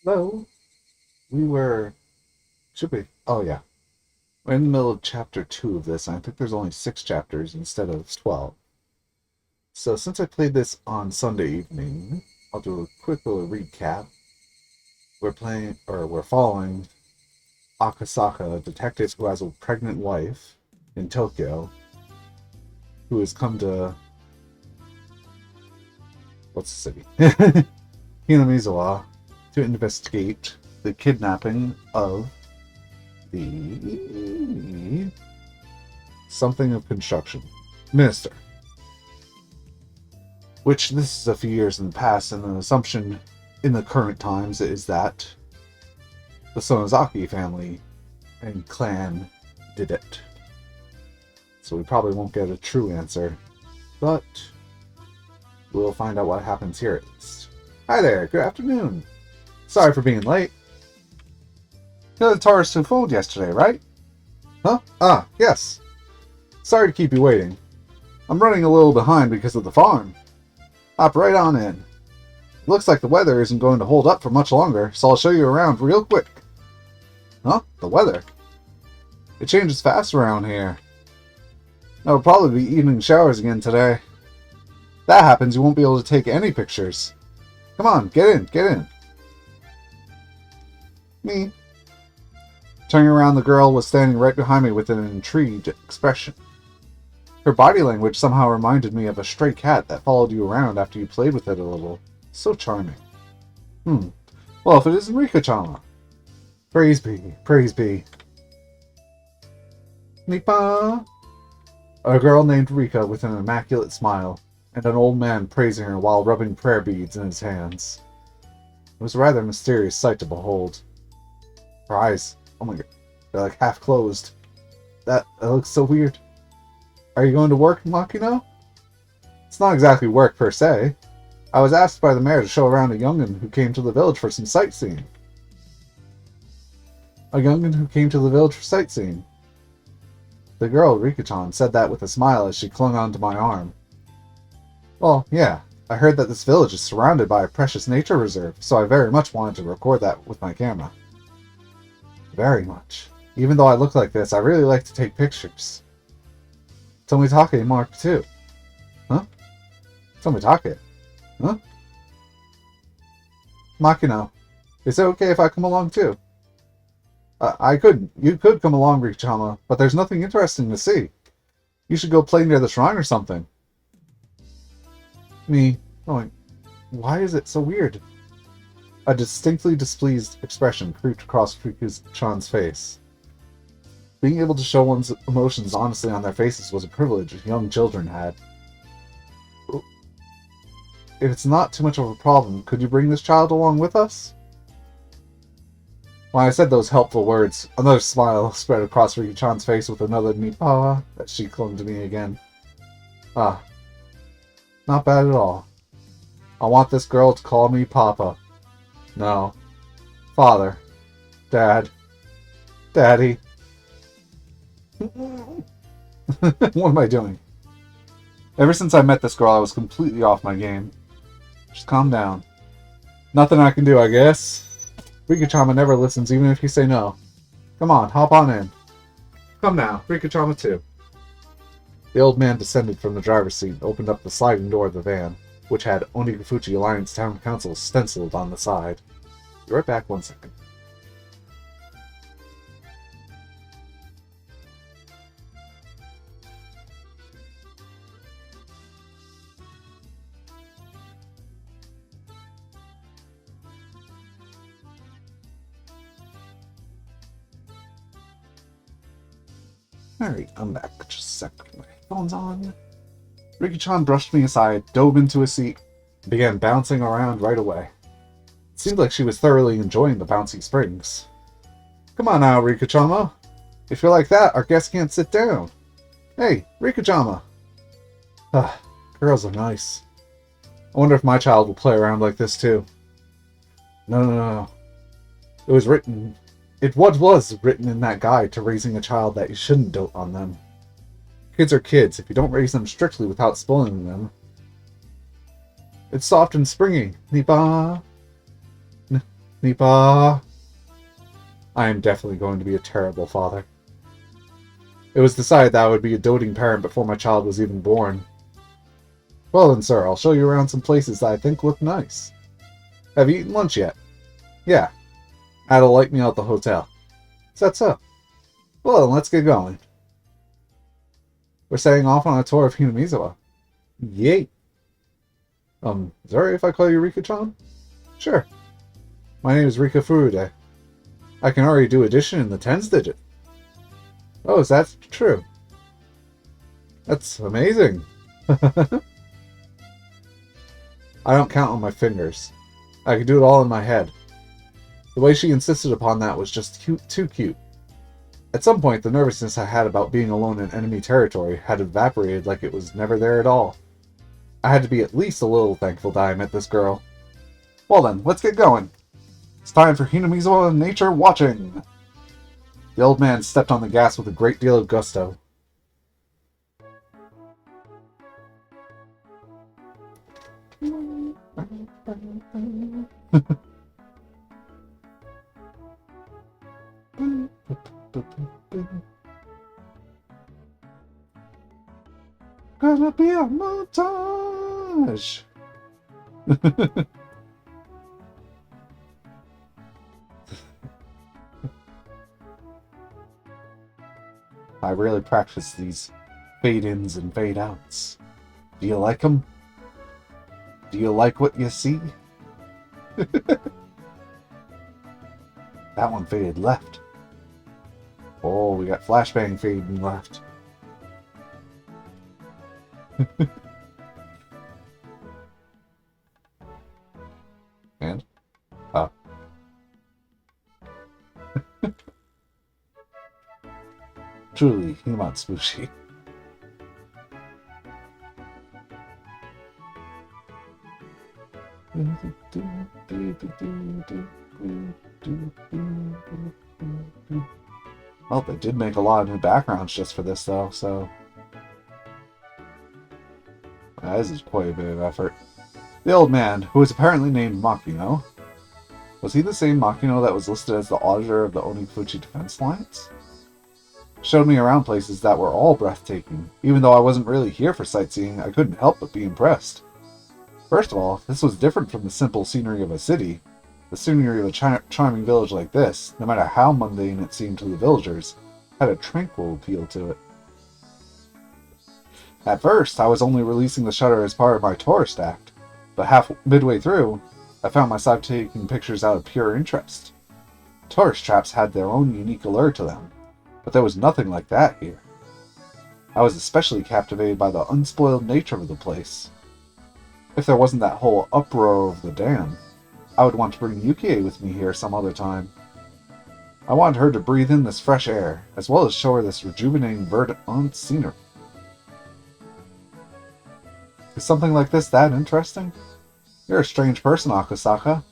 Hello. We were. Should we? Oh, yeah. We're in the middle of chapter 2 of this, and I think there's only 6 chapters instead of 12. So, since I played this on Sunday evening, I'll do a quick little recap. We're following Akasaka, a detective who has a pregnant wife in Tokyo, who has come to. What's the city? Hinamizawa, to investigate the kidnapping of the something of construction minister, which this is a few years in the past, and an assumption in the current times is that the Sonozaki family and clan did it. So we probably won't get a true answer, but we'll find out what happens here at least. Hi there, good afternoon. Sorry for being late. You're the tourist who phoned yesterday, right? Huh? Ah, yes. Sorry to keep you waiting. I'm running a little behind because of the farm. Hop right on in. Looks like the weather isn't going to hold up for much longer, so I'll show you around real quick. Huh? The weather? It changes fast around here. I'll probably be evening showers again today. If that happens, you won't be able to take any pictures. Come on, get in, get in. Me. Turning around, the girl was standing right behind me with an intrigued expression. Her body language somehow reminded me of a stray cat that followed you around after you played with it a little. So charming. Well, if it isn't Rika-chan. Praise be, praise be. Nipa! A girl named Rika with an immaculate smile, and an old man praising her while rubbing prayer beads in his hands. It was a rather mysterious sight to behold. Her eyes, oh my god, they're like half closed. That looks so weird. Are you going to work, Makino? It's not exactly work per se. I was asked by the mayor to show around a young'un who came to the village for some sightseeing. A young'un who came to the village for sightseeing. The girl, Rika-chan, said that with a smile as she clung onto my arm. Well, yeah, I heard that this village is surrounded by a precious nature reserve, so I very much wanted to record that with my camera. Very much. Even though I look like this, I really like to take pictures. Tomitake Mark II. Huh? Tomitake? Huh? Makino, is it okay if I come along too? I couldn't. You could come along, Rikchama, but there's nothing interesting to see. You should go play near the shrine or something. Me going, why is it so weird? A distinctly displeased expression creeped across Rika-chan's face. Being able to show one's emotions honestly on their faces was a privilege young children had. If it's not too much of a problem, could you bring this child along with us? When I said those helpful words, another smile spread across Rika-chan's face with another nipawa as she clung to me again. Ah, not bad at all. I want this girl to call me Papa. No. Father. Dad. Daddy. What am I doing? Ever since I met this girl, I was completely off my game. Just calm down. Nothing I can do, I guess. Rika-chama never listens, even if you say no. Come on, hop on in. Come now, Rika-chama too. The old man descended from the driver's seat and opened up the sliding door of the van, which had Onikafuchi Alliance Town Council stenciled on the side. Be right back 1 second. Alright, I'm back. Just a sec. My phone's on. Riki-chan brushed me aside, dove into a seat, and began bouncing around right away. It seemed like she was thoroughly enjoying the bouncy springs. Come on now, Rika-chama. If you're like that, our guest can't sit down. Hey, Rika-chama. Ah, girls are nice. I wonder if my child will play around like this too. No. It was written... It was written in that guide to raising a child that you shouldn't dote on them. Kids are kids if you don't raise them strictly without spoiling them. It's soft and springy. Nipa. Nipa. I am definitely going to be a terrible father. It was decided that I would be a doting parent before my child was even born. Well then, sir, I'll show you around some places that I think look nice. Have you eaten lunch yet? Yeah. Had a light meal at the hotel. Is that so? Well then, let's get going. We're setting off on a tour of Hinamizawa. Yay! Is it alright if I call you Rika-chan? Sure. My name is Rika Furude. I can already do addition in the tens digit. Oh, is that true? That's amazing. I don't count on my fingers. I can do it all in my head. The way she insisted upon that was just too cute. At some point, the nervousness I had about being alone in enemy territory had evaporated like it was never there at all. I had to be at least a little thankful that I met this girl. Well then, let's get going. It's time for Hinamizawa nature watching. The old man stepped on the gas with a great deal of gusto. Gonna be a montage. I really practice these fade-ins and fade-outs. Do you like them? Do you like what you see? That one faded left. Oh, we got flashbang fading left. And? Oh. Truly, Himatsubushi. Well, they did make a lot of new backgrounds just for this, though, so... this is quite a bit of effort. The old man, who was apparently named Makino... Was he the same Makino that was listed as the auditor of the Onifuchi Defense Alliance? Showed me around places that were all breathtaking. Even though I wasn't really here for sightseeing, I couldn't help but be impressed. First of all, this was different from the simple scenery of a city. The scenery of a charming village like this, no matter how mundane it seemed to the villagers, had a tranquil appeal to it. At first, I was only releasing the shutter as part of my tourist act, but midway through, I found myself taking pictures out of pure interest. Tourist traps had their own unique allure to them, but there was nothing like that here. I was especially captivated by the unspoiled nature of the place. If there wasn't that whole uproar of the dam, I would want to bring Yukie with me here some other time. I wanted her to breathe in this fresh air, as well as show her this rejuvenating verdant scenery. Is something like this that interesting? You're a strange person, Akasaka.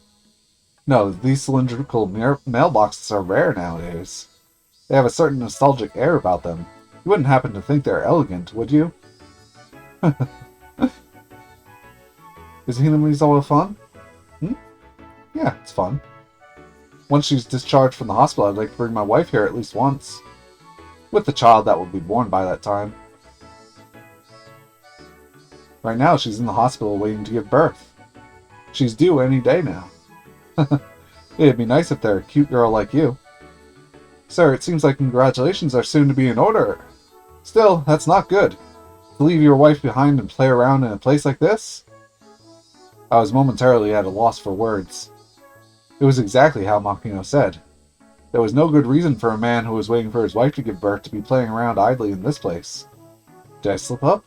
No, these cylindrical mailboxes are rare nowadays. They have a certain nostalgic air about them. You wouldn't happen to think they're elegant, would you? Is Hinamizawa fun? Yeah, it's fun. Once she's discharged from the hospital, I'd like to bring my wife here at least once. With the child that will be born by that time. Right now, she's in the hospital waiting to give birth. She's due any day now. It'd be nice if they're a cute girl like you. Sir, it seems like congratulations are soon to be in order. Still, that's not good. To leave your wife behind and play around in a place like this? I was momentarily at a loss for words. It was exactly how Makino said. There was no good reason for a man who was waiting for his wife to give birth to be playing around idly in this place. Did I slip up?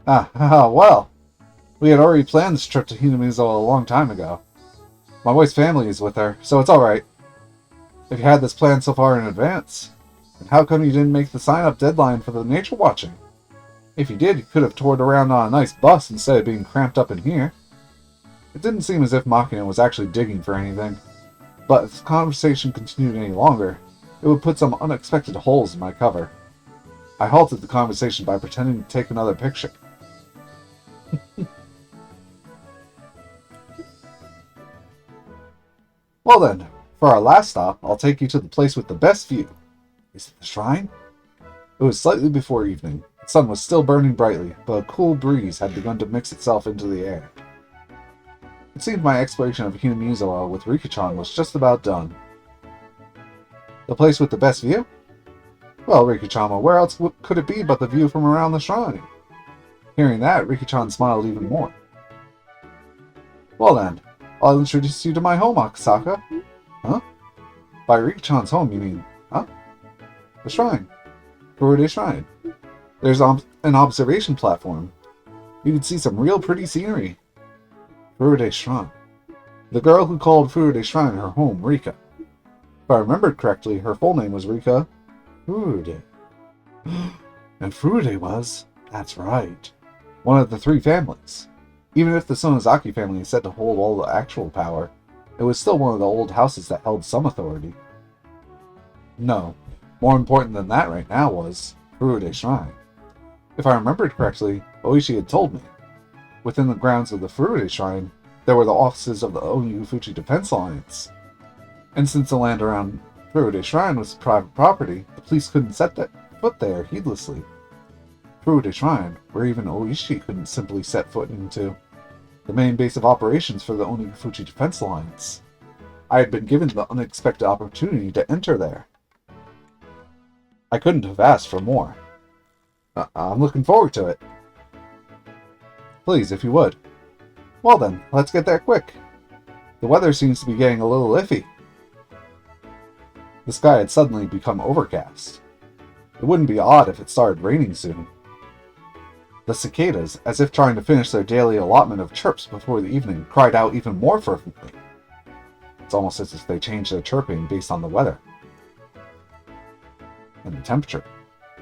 Well. We had already planned this trip to Hinamizawa a long time ago. My wife's family is with her, so it's alright. If you had this planned so far in advance, then how come you didn't make the sign-up deadline for the nature watching? If you did, you could have toured around on a nice bus instead of being cramped up in here. It didn't seem as if Makino was actually digging for anything, but if the conversation continued any longer, it would put some unexpected holes in my cover. I halted the conversation by pretending to take another picture. Well then, for our last stop, I'll take you to the place with the best view. Is it the shrine? It was slightly before evening. The sun was still burning brightly, but a cool breeze had begun to mix itself into the air. It seemed my exploration of Hinamizawa with Rika-chan was just about done. The place with the best view? Well, Rika-chan, where else could it be but the view from around the shrine? Hearing that, Rika-chan smiled even more. Well then, I'll introduce you to my home, Akasaka. Huh? By Rika-chan's home, you mean, huh? The shrine. Furude Shrine. There's an observation platform. You can see some real pretty scenery. Furude Shrine. The girl who called Furude Shrine her home, Rika. If I remembered correctly, her full name was Rika Furude. And Furude was, that's right, one of the three families. Even if the Sonozaki family is said to hold all the actual power, it was still one of the old houses that held some authority. No, more important than that right now was Furude Shrine. If I remembered correctly, Oishi had told me. Within the grounds of the Furude Shrine, there were the offices of the Onigufuchi Defense Alliance. And since the land around Furude Shrine was private property, the police couldn't set that foot there heedlessly. Furude Shrine, where even Oishi couldn't simply set foot into, the main base of operations for the Onigufuchi Defense Alliance. I had been given the unexpected opportunity to enter there. I couldn't have asked for more. I'm looking forward to it. Please, if you would. Well then, let's get there quick. The weather seems to be getting a little iffy. The sky had suddenly become overcast. It wouldn't be odd if it started raining soon. The cicadas, as if trying to finish their daily allotment of chirps before the evening, cried out even more fervently. It's almost as if they changed their chirping based on the weather. And the temperature.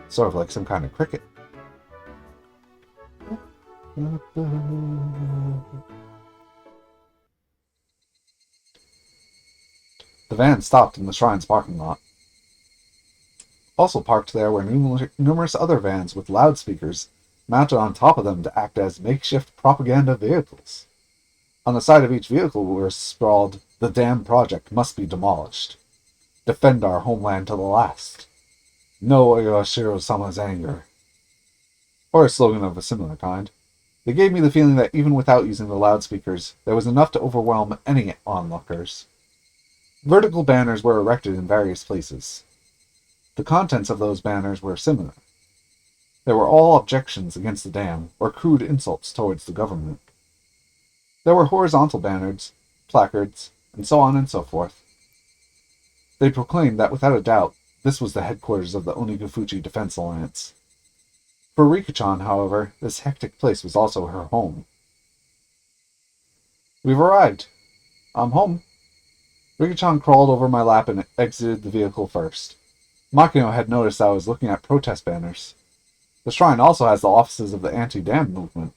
Sort of like some kind of cricket. The van stopped in the shrine's parking lot. Also parked there were numerous other vans with loudspeakers mounted on top of them to act as makeshift propaganda vehicles. On the side of each vehicle were sprawled, "The dam project must be demolished. Defend our homeland to the last. No Yoshiro-sama's anger." Or a slogan of a similar kind. They gave me the feeling that even without using the loudspeakers, there was enough to overwhelm any onlookers. Vertical banners were erected in various places. The contents of those banners were similar. They were all objections against the dam, or crude insults towards the government. There were horizontal banners, placards, and so on and so forth. They proclaimed that without a doubt, this was the headquarters of the Onigufuchi Defense Alliance. For Rika-chan, however, this hectic place was also her home. We've arrived. I'm home. Rika-chan crawled over my lap and exited the vehicle first. Makino had noticed I was looking at protest banners. The shrine also has the offices of the anti-dam movement.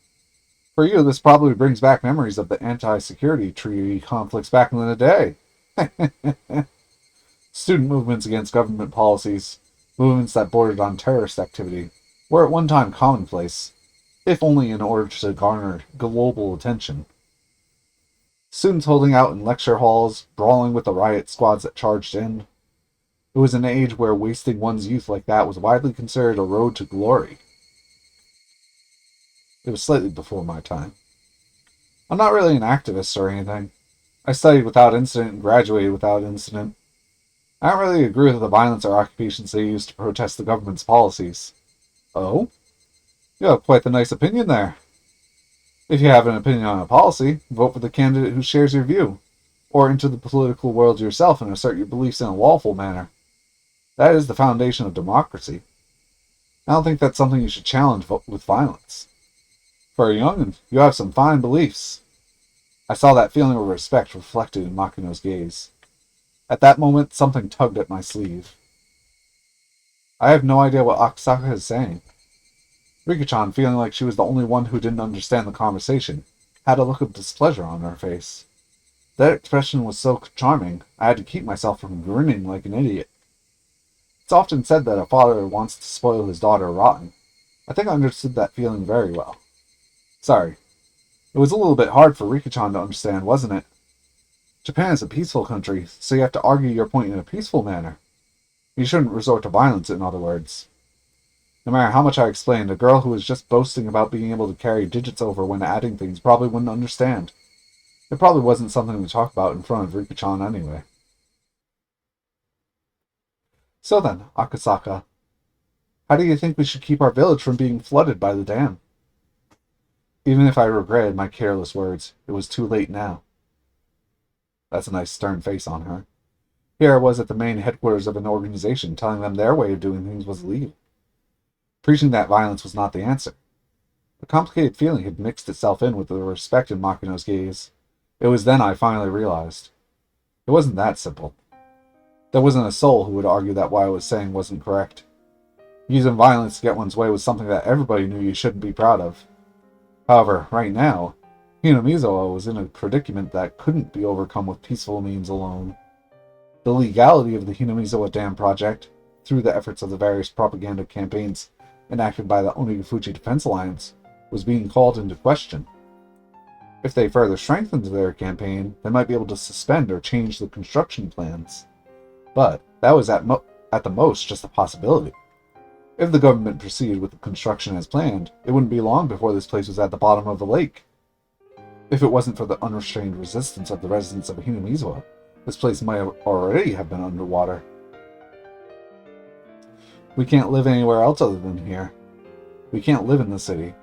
For you, this probably brings back memories of the anti-security treaty conflicts back in the day. Student movements against government policies, movements that bordered on terrorist activity, were at one time commonplace, if only in order to garner global attention. Students holding out in lecture halls, brawling with the riot squads that charged in. It was an age where wasting one's youth like that was widely considered a road to glory. It was slightly before my time. I'm not really an activist or anything. I studied without incident and graduated without incident. I don't really agree with the violence or occupations they use to protest the government's policies. Oh? You have quite the nice opinion there. If you have an opinion on a policy, vote for the candidate who shares your view, or enter the political world yourself and assert your beliefs in a lawful manner. That is the foundation of democracy. I don't think that's something you should challenge with violence. For a young'un, you have some fine beliefs. I saw that feeling of respect reflected in Makino's gaze. At that moment, something tugged at my sleeve. I have no idea what Akasaka is saying. Rika-chan, feeling like she was the only one who didn't understand the conversation, had a look of displeasure on her face. That expression was so charming, I had to keep myself from grinning like an idiot. It's often said that a father wants to spoil his daughter rotten. I think I understood that feeling very well. Sorry. It was a little bit hard for Rika-chan to understand, wasn't it? Japan is a peaceful country, so you have to argue your point in a peaceful manner. You shouldn't resort to violence, in other words. No matter how much I explained, a girl who was just boasting about being able to carry digits over when adding things probably wouldn't understand. It probably wasn't something to talk about in front of Rika-chan anyway. So then, Akasaka, how do you think we should keep our village from being flooded by the dam? Even if I regretted my careless words, it was too late now. That's a nice stern face on her. Here I was at the main headquarters of an organization telling them their way of doing things was illegal. Preaching that violence was not the answer. A complicated feeling had mixed itself in with the respect in Makino's gaze. It was then I finally realized. It wasn't that simple. There wasn't a soul who would argue that what I was saying wasn't correct. Using violence to get one's way was something that everybody knew you shouldn't be proud of. However, right now, Hinamizawa was in a predicament that couldn't be overcome with peaceful means alone. The legality of the Hinamizawa Dam project, through the efforts of the various propaganda campaigns enacted by the Onigafuchi Defense Alliance, was being called into question. If they further strengthened their campaign, they might be able to suspend or change the construction plans. But that was at the most just a possibility. If the government proceeded with the construction as planned, it wouldn't be long before this place was at the bottom of the lake. If it wasn't for the unrestrained resistance of the residents of Hinamizawa, this place might already have been underwater. We can't live anywhere else other than here. We can't live in the city.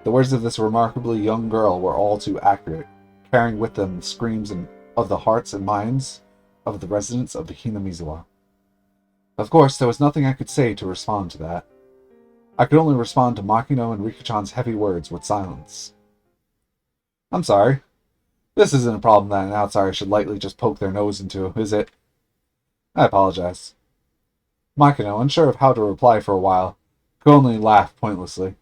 The words of this remarkably young girl were all too accurate, carrying with them the screams of the hearts and minds of the residents of Hinamizawa. Of course, there was nothing I could say to respond to that. I could only respond to Makino and Rika-chan's heavy words with silence. I'm sorry. This isn't a problem that an outsider should lightly just poke their nose into, is it? I apologize. Makino, unsure of how to reply for a while, could only laugh pointlessly.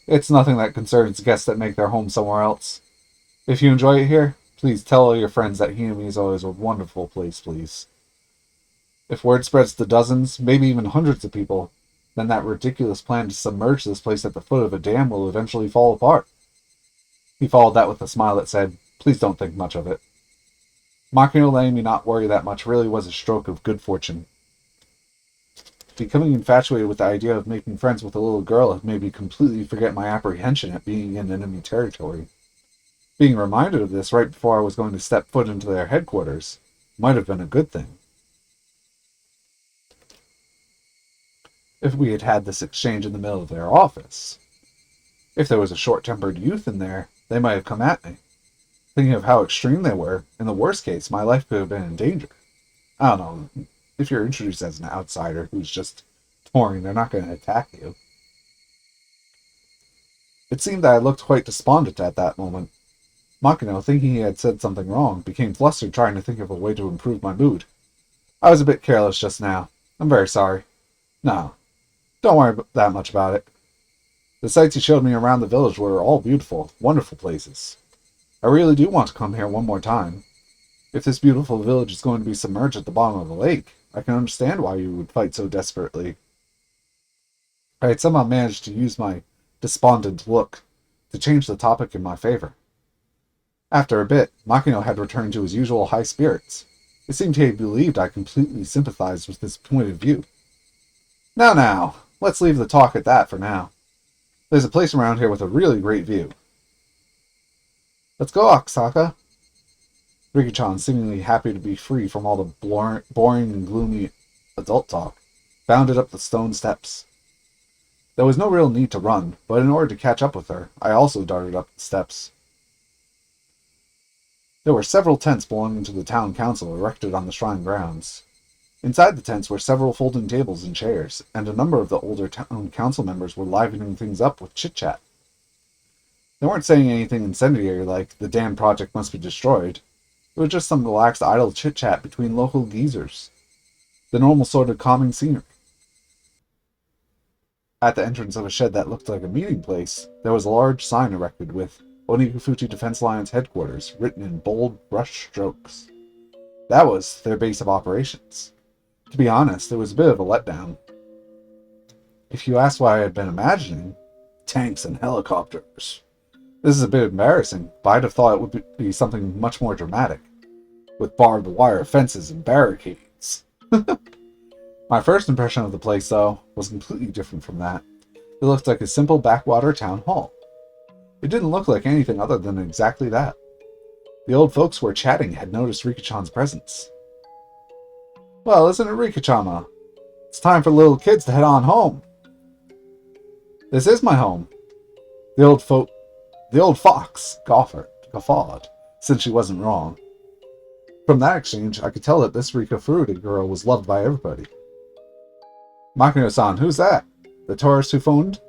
It's nothing that concerns guests that make their home somewhere else. If you enjoy it here, please tell all your friends that Hinamizawa is a wonderful place, please. If word spreads to dozens, maybe even hundreds of people, then that ridiculous plan to submerge this place at the foot of a dam will eventually fall apart. He followed that with a smile that said, please don't think much of it. Makino letting me not worry that much really was a stroke of good fortune. Becoming infatuated with the idea of making friends with a little girl had made me completely forget my apprehension at being in enemy territory. Being reminded of this right before I was going to step foot into their headquarters might have been a good thing. If we had had this exchange in the middle of their office. If there was a short-tempered youth in there, they might have come at me. Thinking of how extreme they were, in the worst case, my life could have been in danger. I don't know, if you're introduced as an outsider who's just touring, they're not going to attack you. It seemed that I looked quite despondent at that moment. Makino, thinking he had said something wrong, became flustered trying to think of a way to improve my mood. I was a bit careless just now. I'm very sorry. No, don't worry that much about it. The sights you showed me around the village were all beautiful, wonderful places. I really do want to come here one more time. If this beautiful village is going to be submerged at the bottom of the lake, I can understand why you would fight so desperately. I had somehow managed to use my despondent look to change the topic in my favor. After a bit, Makino had returned to his usual high spirits. It seemed he believed I completely sympathized with his point of view. Now, let's leave the talk at that for now. There's a place around here with a really great view. Let's go, Akasaka. Rika-chan, seemingly happy to be free from all the boring and gloomy adult talk, bounded up the stone steps. There was no real need to run, but in order to catch up with her, I also darted up the steps. There were several tents belonging to the town council erected on the shrine grounds. Inside the tents were several folding tables and chairs, and a number of the older town council members were livening things up with chit-chat. They weren't saying anything incendiary like, the dam project must be destroyed. It was just some relaxed idle chit-chat between local geezers. The normal sort of calming scenery. At the entrance of a shed that looked like a meeting place, there was a large sign erected with Onigafuchi Defense Alliance Headquarters written in bold brush strokes. That was their base of operations. To be honest, it was a bit of a letdown. If you asked what I had been imagining, tanks and helicopters. This is a bit embarrassing, but I'd have thought it would be something much more dramatic, with barbed wire fences and barricades. My first impression of the place, though, was completely different from that. It looked like a simple backwater town hall. It didn't look like anything other than exactly that. The old folks who were chatting had noticed Rika-chan's presence. Well, isn't it Rika-chama? It's time for little kids to head on home. This is my home. The old fox guffawed, since she wasn't wrong. From that exchange, I could tell that this Rika Furuta girl was loved by everybody. Makino-san, who's that? The tourist who phoned?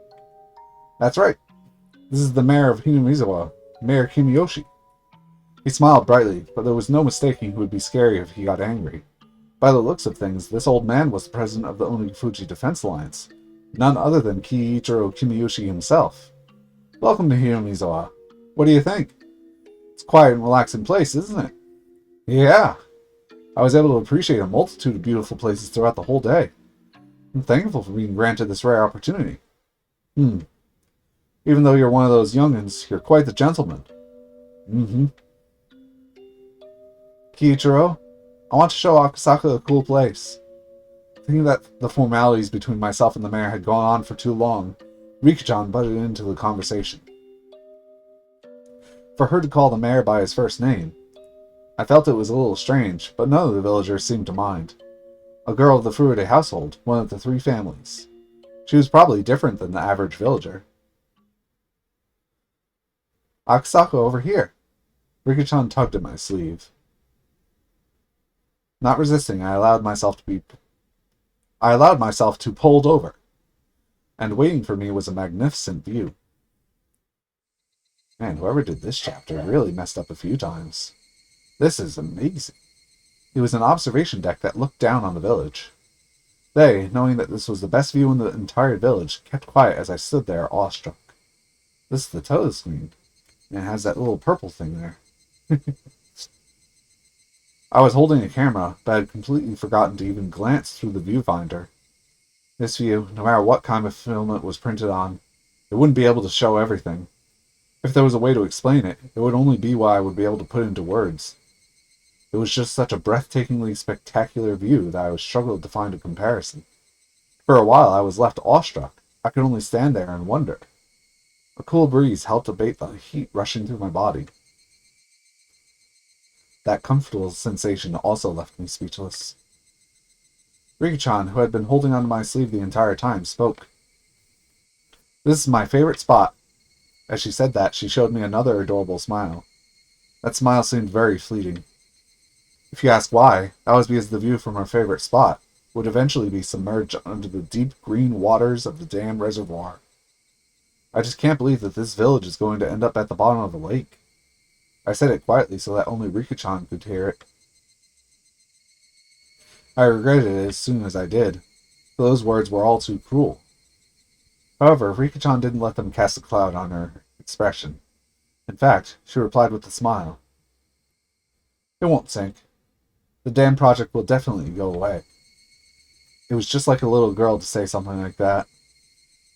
That's right. This is the mayor of Hinamizawa, Mayor Kimiyoshi. He smiled brightly, but there was no mistaking who would be scary if he got angry. By the looks of things, this old man was the president of the Onifuji Defense Alliance, none other than Kiichiro Kimiyoshi himself. Welcome to Hinamizawa. What do you think? It's a quiet and relaxing place, isn't it? Yeah. I was able to appreciate a multitude of beautiful places throughout the whole day. I'm thankful for being granted this rare opportunity. Even though you're one of those young'uns, you're quite the gentleman. Kiichiro, I want to show Akasaka a cool place. Thinking that the formalities between myself and the mayor had gone on for too long, Rika-chan butted into the conversation. For her to call the mayor by his first name, I felt it was a little strange, but none of the villagers seemed to mind. A girl of the Furuta household, one of the 3 families. She was probably different than the average villager. Akasaka over here. Rika-chan tugged at my sleeve. Not resisting, I allowed myself to pulled over, and waiting for me was a magnificent view. Man, whoever did this chapter really messed up a few times. This is amazing. It was an observation deck that looked down on the village. They, knowing that this was the best view in the entire village, kept quiet as I stood there awestruck. This is the telescreen, and it has that little purple thing there. I was holding a camera, but had completely forgotten to even glance through the viewfinder. This view, no matter what kind of film it was printed on, it wouldn't be able to show everything. If there was a way to explain it, it would only be what I would be able to put into words. It was just such a breathtakingly spectacular view that I struggled to find a comparison. For a while I was left awestruck. I could only stand there and wonder. A cool breeze helped abate the heat rushing through my body. That comfortable sensation also left me speechless. Rika-chan, who had been holding onto my sleeve the entire time, spoke. This is my favorite spot. As she said that, she showed me another adorable smile. That smile seemed very fleeting. If you ask why, that was because the view from her favorite spot would eventually be submerged under the deep green waters of the dam reservoir. I just can't believe that this village is going to end up at the bottom of a lake. I said it quietly so that only Rika-chan could hear it. I regretted it as soon as I did. Those words were all too cruel. However, Rika-chan didn't let them cast a cloud on her expression. In fact, she replied with a smile. It won't sink. The dam project will definitely go away. It was just like a little girl to say something like that.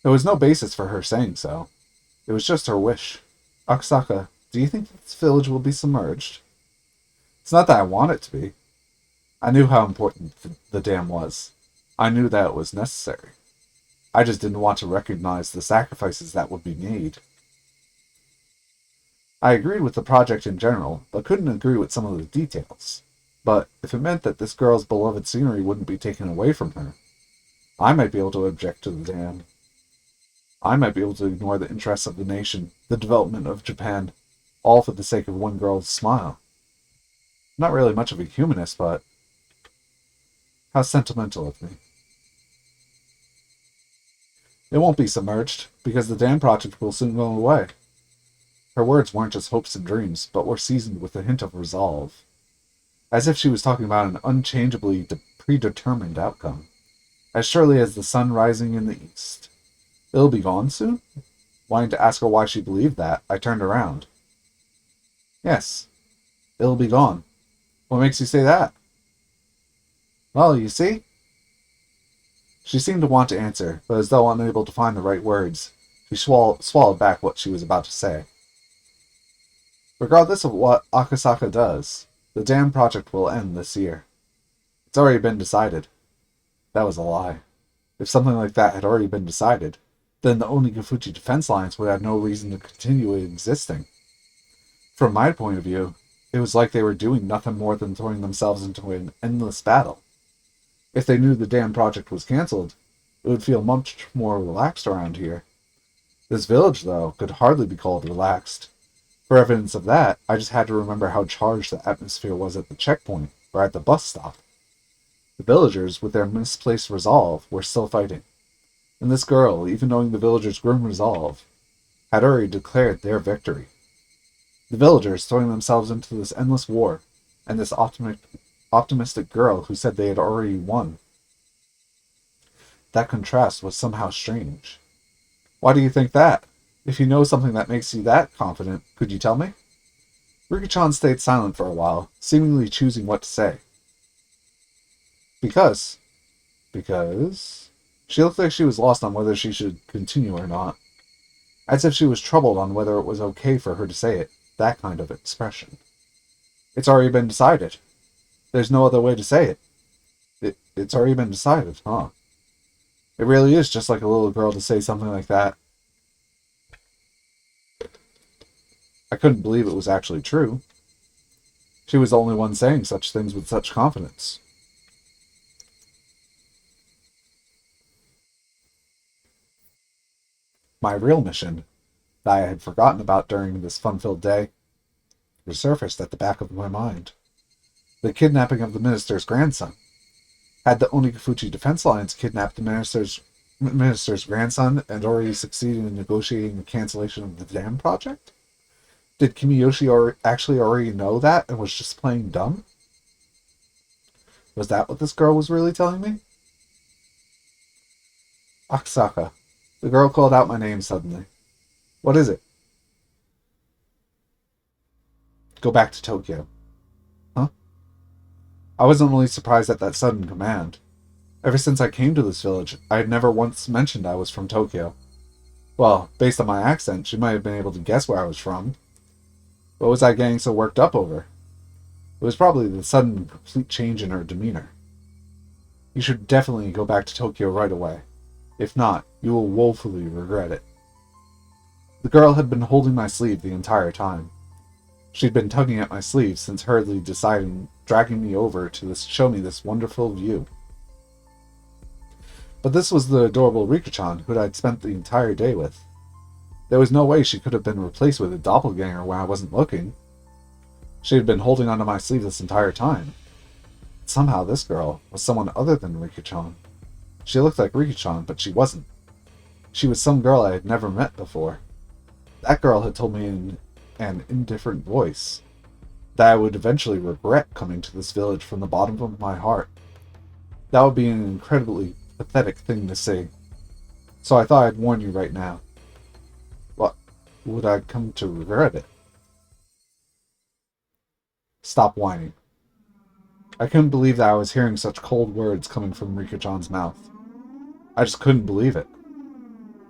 There was no basis for her saying so. It was just her wish. Akasaka, do you think this village will be submerged? It's not that I want it to be. I knew how important the dam was. I knew that it was necessary. I just didn't want to recognize the sacrifices that would be made. I agreed with the project in general, but couldn't agree with some of the details. But if it meant that this girl's beloved scenery wouldn't be taken away from her, I might be able to object to the dam. I might be able to ignore the interests of the nation, the development of Japan, all for the sake of one girl's smile. I'm not really much of a humanist, but how sentimental of me. It won't be submerged, because the dam project will soon go away. Her words weren't just hopes and dreams, but were seasoned with a hint of resolve. As if she was talking about an unchangeably predetermined outcome. As surely as the sun rising in the east. It'll be gone soon? Wanting to ask her why she believed that, I turned around. Yes, it'll be gone. What makes you say that? Well, you see? She seemed to want to answer, but as though unable to find the right words, she swallowed back what she was about to say. Regardless of what Akasaka does, the dam project will end this year. It's already been decided. That was a lie. If something like that had already been decided, then the Onigafuchi defense lines would have no reason to continue existing. From my point of view, it was like they were doing nothing more than throwing themselves into an endless battle. If they knew the dam project was cancelled, it would feel much more relaxed around here. This village, though, could hardly be called relaxed. For evidence of that, I just had to remember how charged the atmosphere was at the checkpoint, or at the bus stop. The villagers, with their misplaced resolve, were still fighting. And this girl, even knowing the villagers' grim resolve, had already declared their victory. The villagers throwing themselves into this endless war, and this optimistic girl who said they had already won. That contrast was somehow strange. Why do you think that? If you know something that makes you that confident, could you tell me? Rika-chan stayed silent for a while, seemingly choosing what to say. Because? She looked like she was lost on whether she should continue or not. As if she was troubled on whether it was okay for her to say it. That kind of expression. It's already been decided. There's no other way to say it. It's already been decided, huh? It really is just like a little girl to say something like that. I couldn't believe it was actually true. She was the only one saying such things with such confidence. My real mission, that I had forgotten about during this fun-filled day, resurfaced at the back of my mind. The kidnapping of the minister's grandson. Had the Onigafuchi defense lines kidnapped the minister's grandson and already succeeded in negotiating the cancellation of the dam project? Did Kimiyoshi actually already know that and was just playing dumb? Was that what this girl was really telling me? Akasaka. The girl called out my name suddenly. What is it? Go back to Tokyo. Huh? I wasn't only surprised at that sudden command. Ever since I came to this village, I had never once mentioned I was from Tokyo. Well, based on my accent, she might have been able to guess where I was from. What was I getting so worked up over? It was probably the sudden and complete change in her demeanor. You should definitely go back to Tokyo right away. If not, you will woefully regret it. The girl had been holding my sleeve the entire time. She'd been tugging at my sleeve since hurriedly dragging me over to show me this wonderful view. But this was the adorable Rika-chan who I'd spent the entire day with. There was no way she could have been replaced with a doppelganger when I wasn't looking. She had been holding onto my sleeve this entire time. Somehow this girl was someone other than Rika-chan. She looked like Rika-chan, but she wasn't. She was some girl I had never met before. That girl had told me in an indifferent voice that I would eventually regret coming to this village from the bottom of my heart. That would be an incredibly pathetic thing to say. So I thought I'd warn you right now. What? Would I come to regret it? Stop whining. I couldn't believe that I was hearing such cold words coming from Rika-chan's mouth. I just couldn't believe it.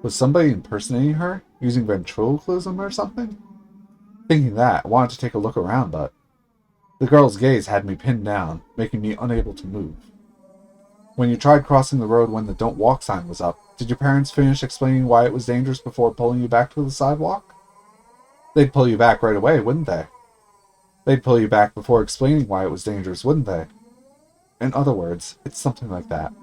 Was somebody impersonating her? Using ventriloquism or something? Thinking that, I wanted to take a look around, but the girl's gaze had me pinned down, making me unable to move. When you tried crossing the road when the "Don't Walk" sign was up, did your parents finish explaining why it was dangerous before pulling you back to the sidewalk? They'd pull you back right away, wouldn't they? They'd pull you back before explaining why it was dangerous, wouldn't they? In other words, it's something like that.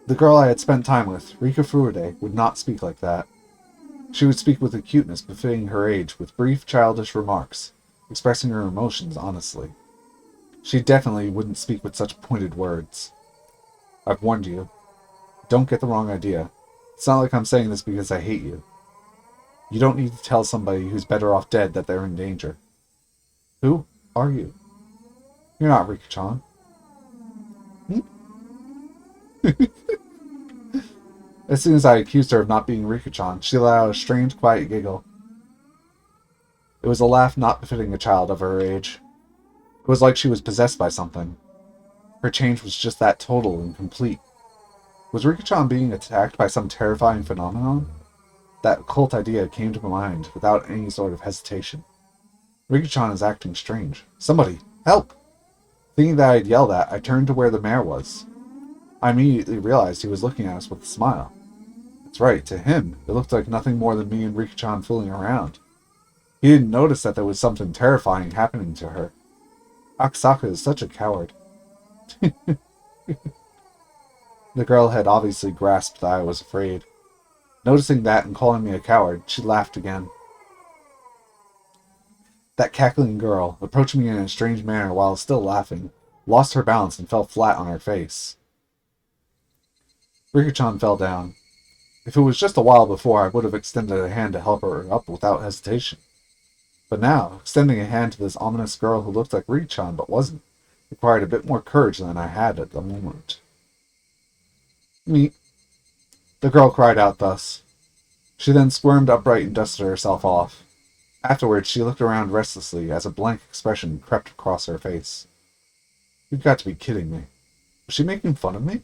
The girl I had spent time with, Rika Furude, would not speak like that. She would speak with a cuteness befitting her age, with brief, childish remarks, expressing her emotions honestly. She definitely wouldn't speak with such pointed words. I've warned you. Don't get the wrong idea. It's not like I'm saying this because I hate you. You don't need to tell somebody who's better off dead that they're in danger. Who are you? You're not Rika-chan. Hmm? As soon as I accused her of not being Rika-chan, she let out a strange, quiet giggle. It was a laugh not befitting a child of her age. It was like she was possessed by something. Her change was just that total and complete. Was Rika-chan being attacked by some terrifying phenomenon? That cult idea came to my mind without any sort of hesitation. Rika-chan is acting strange. Somebody, help! Thinking that I'd yelled at, I turned to where the mayor was. I immediately realized he was looking at us with a smile. That's right, to him, it looked like nothing more than me and Rika-chan fooling around. He didn't notice that there was something terrifying happening to her. Akasaka is such a coward. The girl had obviously grasped that I was afraid. Noticing that and calling me a coward, she laughed again. That cackling girl, approaching me in a strange manner while still laughing, lost her balance and fell flat on her face. Rika-chan fell down. If it was just a while before, I would have extended a hand to help her up without hesitation. But now, extending a hand to this ominous girl who looked like Rika-chan but wasn't, required a bit more courage than I had at the moment. Me. The girl cried out thus. She then squirmed upright and dusted herself off. Afterwards, she looked around restlessly as a blank expression crept across her face. You've got to be kidding me. Was she making fun of me?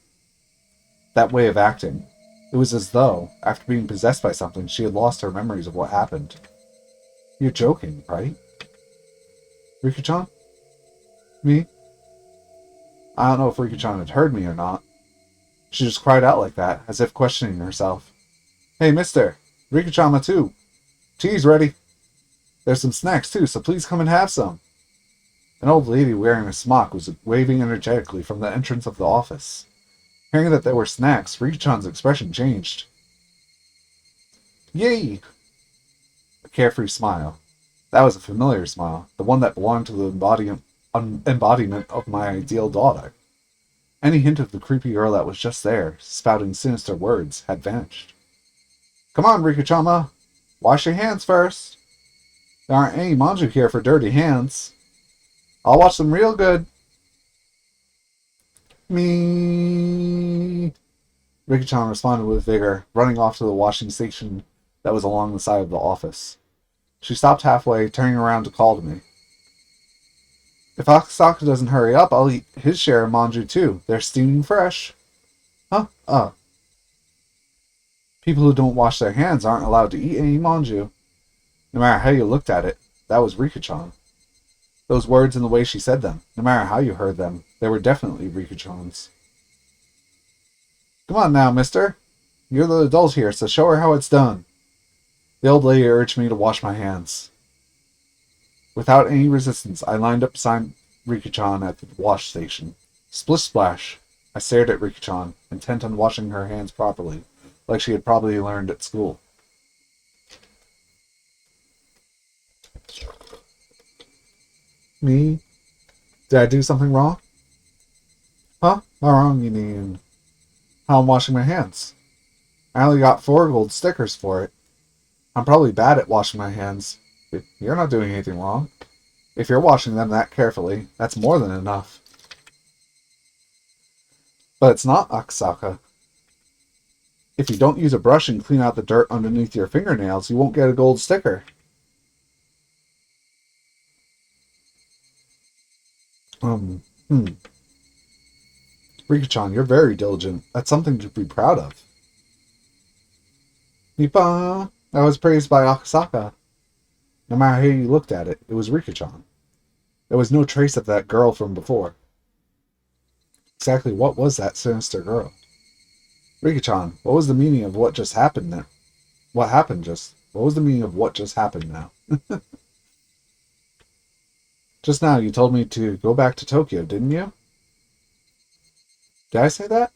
That way of acting. It was as though, after being possessed by something, she had lost her memories of what happened. You're joking, right? Rika-chan? Me? I don't know if Rika-chan had heard me or not. She just cried out like that, as if questioning herself. Hey, mister! Rika-chan too! Tea's ready! There's some snacks too, so please come and have some. An old lady wearing a smock was waving energetically from the entrance of the office. Hearing that there were snacks, Rika-chan's expression changed. Yay! A carefree smile. That was a familiar smile, the one that belonged to the embodiment of my ideal daughter. Any hint of the creepy girl that was just there, spouting sinister words, had vanished. Come on, Rika-chama! Wash your hands first! There aren't any manju here for dirty hands. I'll wash them real good. Me. Rika-chan responded with vigor, running off to the washing station that was along the side of the office. She stopped halfway, turning around to call to me. If Akasaka doesn't hurry up, I'll eat his share of manju too. They're steaming fresh. Huh? People who don't wash their hands aren't allowed to eat any manju. No matter how you looked at it, that was Rika-chan. Those words and the way she said them, no matter how you heard them, they were definitely Rika-chan's. Come on now, mister. You're the adult here, so show her how it's done. The old lady urged me to wash my hands. Without any resistance, I lined up beside Rika-chan at the wash station. Splish splash! I stared at Rika-chan, intent on washing her hands properly, like she had probably learned at school. Me? Did I do something wrong? Huh? Not wrong, you mean? How I'm washing my hands. I only got 4 gold stickers for it. I'm probably bad at washing my hands. You're not doing anything wrong. If you're washing them that carefully, that's more than enough. But it's not, Akasaka. If you don't use a brush and clean out the dirt underneath your fingernails, you won't get a gold sticker. Rika-chan, you're very diligent. That's something to be proud of. Nippon! I was praised by Akasaka. No matter how you looked at it, it was Rika-chan. There was no trace of that girl from before. Exactly what was that sinister girl? Rika-chan, what was the meaning of what just happened there? What was the meaning of what just happened now? Just now you told me to go back to Tokyo, didn't you? Did I say that?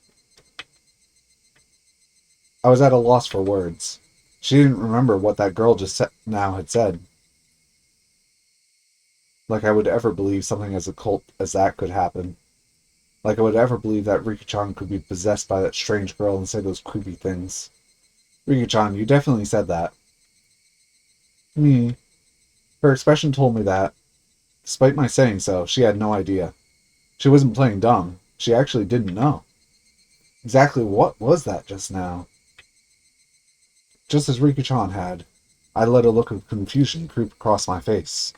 I was at a loss for words. She didn't remember what that girl just now had said. Like I would ever believe something as occult as that could happen. Like I would ever believe that Rika-chan could be possessed by that strange girl and say those creepy things. Rika-chan, you definitely said that. Me. Her expression told me that. Despite my saying so, she had no idea. She wasn't playing dumb. She actually didn't know. Exactly what was that just now? Just as Rika-chan had, I let a look of confusion creep across my face.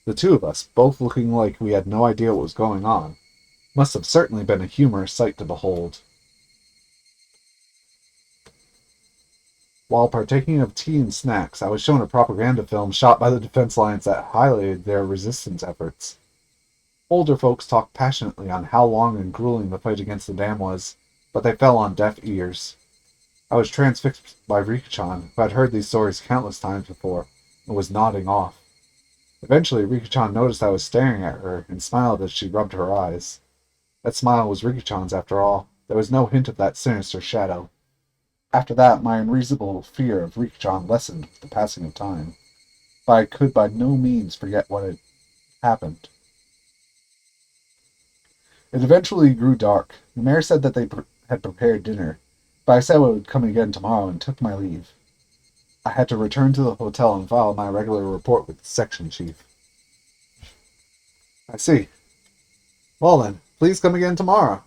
The two of us, both looking like we had no idea what was going on, must have certainly been a humorous sight to behold. While partaking of tea and snacks, I was shown a propaganda film shot by the Defense Alliance that highlighted their resistance efforts. Older folks talked passionately on how long and grueling the fight against the dam was, but they fell on deaf ears. I was transfixed by Rika-chan, who had heard these stories countless times before, and was nodding off. Eventually, Rika-chan noticed I was staring at her and smiled as she rubbed her eyes. That smile was Rika-chan's after all. There was no hint of that sinister shadow. After that, my unreasonable fear of Rika-chan lessened with the passing of time, but I could by no means forget what had happened. It eventually grew dark. The mayor said that they had prepared dinner, but I said I would come again tomorrow and took my leave. I had to return to the hotel and file my regular report with the section chief. I see. Well then, please come again tomorrow.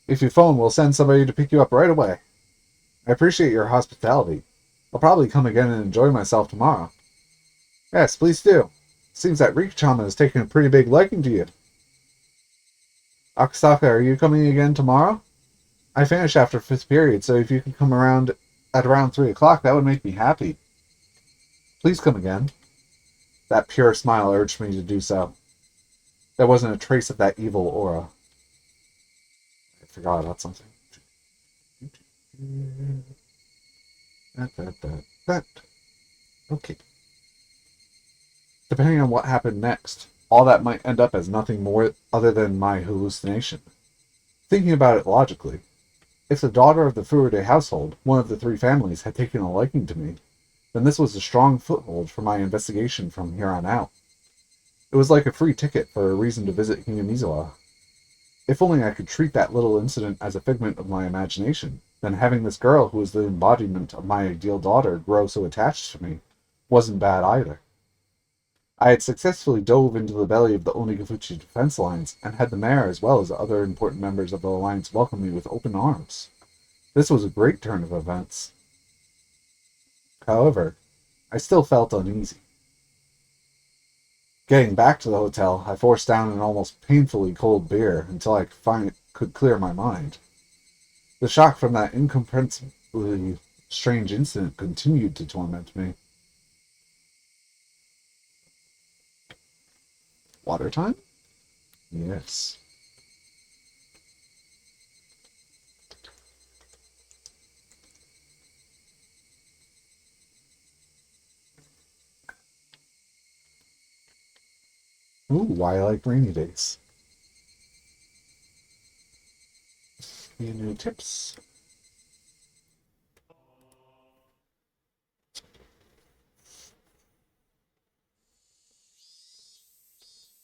If you phone, we'll send somebody to pick you up right away. I appreciate your hospitality. I'll probably come again and enjoy myself tomorrow. Yes, please do. Seems that Rika-chan has taken a pretty big liking to you. Akasaka, are you coming again tomorrow? I finish after 5th period, so if you could come around at around 3 o'clock, that would make me happy. Please come again. That pure smile urged me to do so. There wasn't a trace of that evil aura. I forgot about something. That. Okay. Depending on what happened next, all that might end up as nothing more other than my hallucination. Thinking about it logically, if the daughter of the Furude household, one of the 3 families, had taken a liking to me, then this was a strong foothold for my investigation from here on out. It was like a free ticket for a reason to visit Hinamizawa. If only I could treat that little incident as a figment of my imagination, then having this girl who was the embodiment of my ideal daughter grow so attached to me wasn't bad either. I had successfully dove into the belly of the Onigafuchi defense lines and had the mayor as well as other important members of the alliance welcome me with open arms. This was a great turn of events. However, I still felt uneasy. Getting back to the hotel, I forced down an almost painfully cold beer until I could clear my mind. The shock from that incomprehensibly strange incident continued to torment me. Water time? Yes. Ooh, I like rainy days. Any new tips?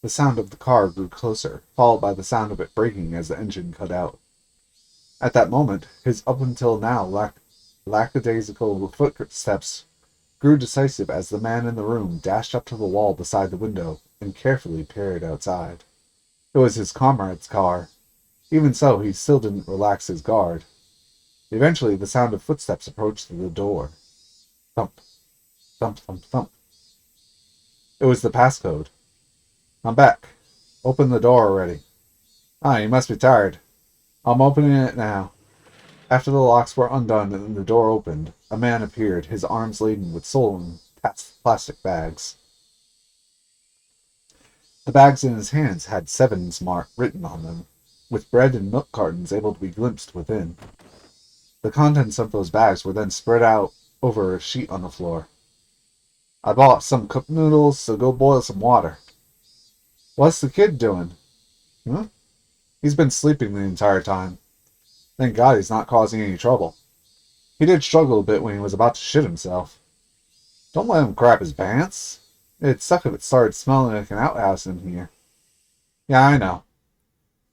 The sound of the car grew closer, followed by the sound of it braking as the engine cut out. At that moment, his up until now lackadaisical footsteps grew decisive as the man in the room dashed up to the wall beside the window and carefully peered outside. It was his comrade's car. Even so, he still didn't relax his guard. Eventually, the sound of footsteps approached the door. Thump, thump, thump, thump. It was the passcode. I'm back. Open the door already. Ah, you must be tired. I'm opening it now. After the locks were undone and the door opened, a man appeared, his arms laden with sullen plastic bags. The bags in his hands had sevens written on them, with bread and milk cartons able to be glimpsed within. The contents of those bags were then spread out over a sheet on the floor. I bought some cooked noodles, so go boil some water. What's the kid doing? Huh? He's been sleeping the entire time. Thank God he's not causing any trouble. He did struggle a bit when he was about to shit himself. Don't let him crap his pants. It'd suck if it started smelling like an outhouse in here. Yeah, I know.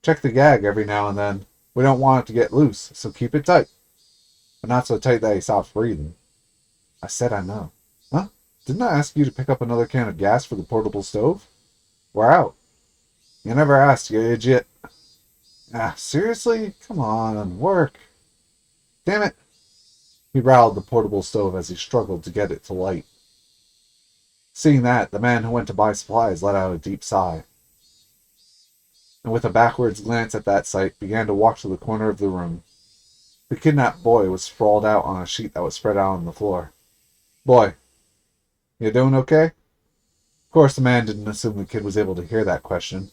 Check the gag every now and then. We don't want it to get loose, so keep it tight. But not so tight that he stops breathing. I said I know. Huh? Didn't I ask you to pick up another can of gas for the portable stove? We're out. You never asked, you idiot. Ah, seriously? Come on, work. Damn it. He rattled the portable stove as he struggled to get it to light. Seeing that, the man who went to buy supplies let out a deep sigh, and with a backwards glance at that sight, began to walk to the corner of the room. The kidnapped boy was sprawled out on a sheet that was spread out on the floor. Boy, you doing okay? Of course, the man didn't assume the kid was able to hear that question.